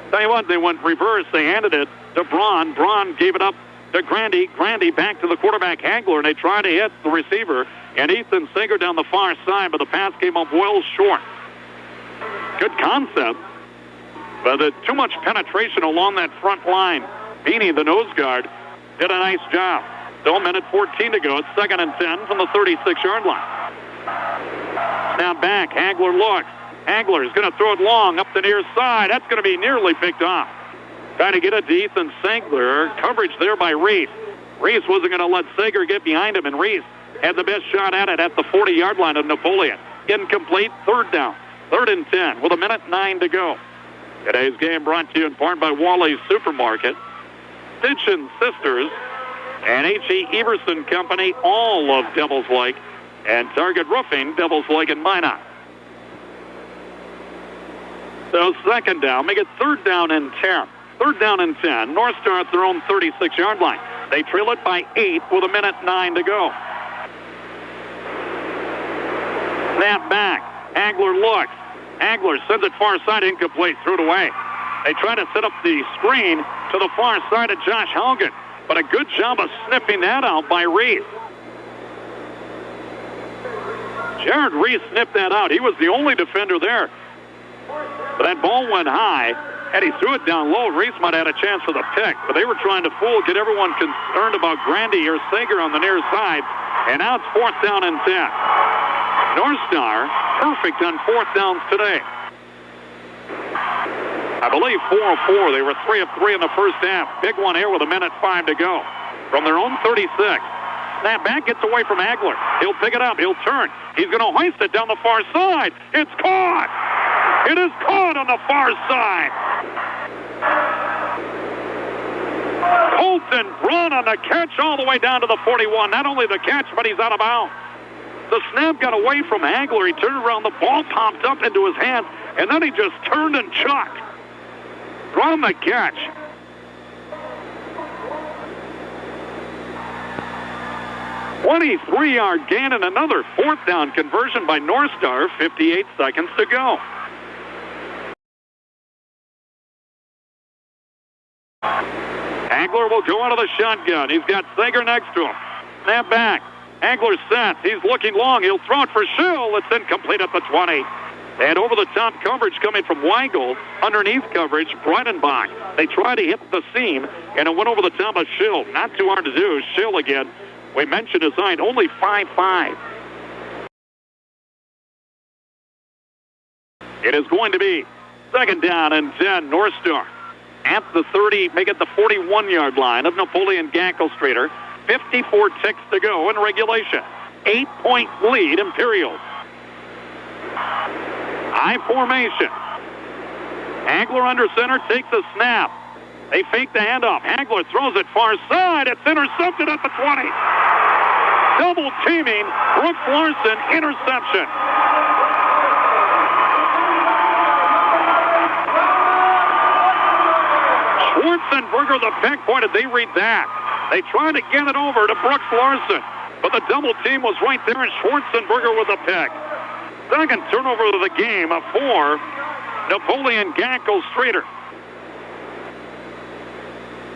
Tell you what, they went reverse. They handed it to Braun. Braun gave it up to Grandy. Grandy back to the quarterback, Hagler, and they tried to hit the receiver, and Ethan Singer down the far side, but the pass came up well short. Good concept. But too much penetration along that front line. Beanie, the nose guard, did a nice job. Still a minute 14 to go. It's 2nd and 10 from the 36-yard line. Now back. Hagler looks. Hagler is going to throw it long up the near side. That's going to be nearly picked off. Trying to get it to Ethan Sengler. Coverage there by Reese. Reese wasn't going to let Sager get behind him, and Reese had the best shot at it at the 40-yard line of Napoleon. Incomplete. 3rd down. 3rd and 10 with 1:09 to go. Today's game brought to you in part by Wally's Supermarket, Stinson Sisters, and H.E. Everson Company, all of Devils Lake, and Target Roofing, Devils Lake and Minot. So 2nd down, make it 3rd down and 10. 3rd down and 10. North Star at their own 36-yard line. They trail it by 8 with 1:09 to go. Snap back. Hagler looks. Hagler sends it far side, incomplete, threw it away. They try to set up the screen to the far side of Josh Haugen, but a good job of sniffing that out by Reese. Jared Reese sniffed that out. He was the only defender there. But that ball went high, and he threw it down low. Reese might have had a chance for the pick, but they were trying to get everyone concerned about Grandy or Sager on the near side, and now it's 4th down and 10. North Star perfect on fourth downs today. I believe 4 of 4. They were 3 of 3 in the first half. Big one here with 1:05 to go. From their own 36. Snap back, gets away from Hagler. He'll pick it up. He'll turn. He's going to hoist it down the far side. It's caught. It is caught on the far side. Colton Braun on the catch all the way down to the 41. Not only the catch, but he's out of bounds. The snap got away from Hagler. He turned around. The ball popped up into his hands, and then he just turned and chucked. Braun the catch. "23-yard gain and another fourth down conversion by North Star. 58 seconds to go. Hagler will go out of the shotgun. He's got Sager next to him. Snap back. Hagler sets. He's looking long. He'll throw it for Schill. It's incomplete at the 20. And over-the-top coverage coming from Weigel. Underneath coverage, Breitenbach. They try to hit the seam, and it went over the top of Schill. Not too hard to do. Schill again. We mentioned his height, only 5'5". It is going to be second down and 10, North Star. At the 30, make it the 41-yard line of Napoleon-G-S. 54 ticks to go in regulation. 8-point lead, Imperials. High formation. Hagler under center takes a snap. They fake the handoff. Hagler throws it far side. It's intercepted at the 20. Double teaming. Brooks Larson, interception. Schwarzenberger, the pick. Boy, did they read that. They tried to get it over to Brooks Larson, but the double team was right there, and Schwarzenberger with a pick. Second turnover of the game for Napoleon-G-S.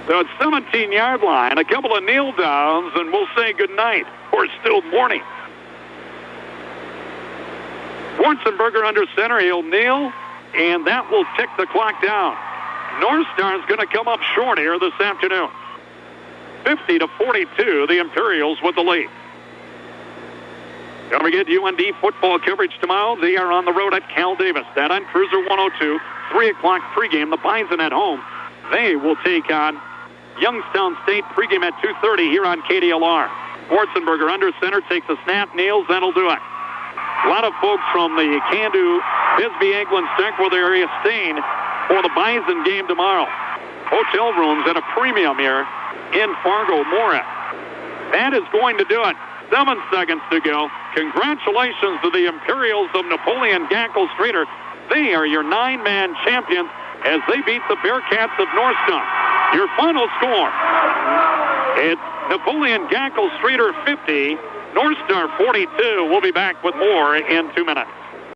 So it's 17-yard line, a couple of kneel downs, and we'll say goodnight, or still morning. Schwarzenberger under center, he'll kneel, and that will tick the clock down. North Star is going to come up short here this afternoon. 50-42, the Imperials with the lead. Don't forget UND football coverage tomorrow. They are on the road at Cal Davis. That on Cruiser 102, 3 o'clock pregame. The Bison at home. They will take on Youngstown State pregame at 2:30 here on KDLR. Schwarzenberger under center, takes a snap, kneels, that'll do it. A lot of folks from the Candu, Bisbee, England, Starkville area staying for the Bison game tomorrow. Hotel rooms at a premium here in Fargo-Moorhead. That is going to do it. 7 seconds to go. Congratulations to the Imperials of Napoleon-G-S. They are your 9-man champions as they beat the Bearcats of North Star. Your final score, it's Napoleon-G-S 50, North Star 42. We'll be back with more in 2 minutes.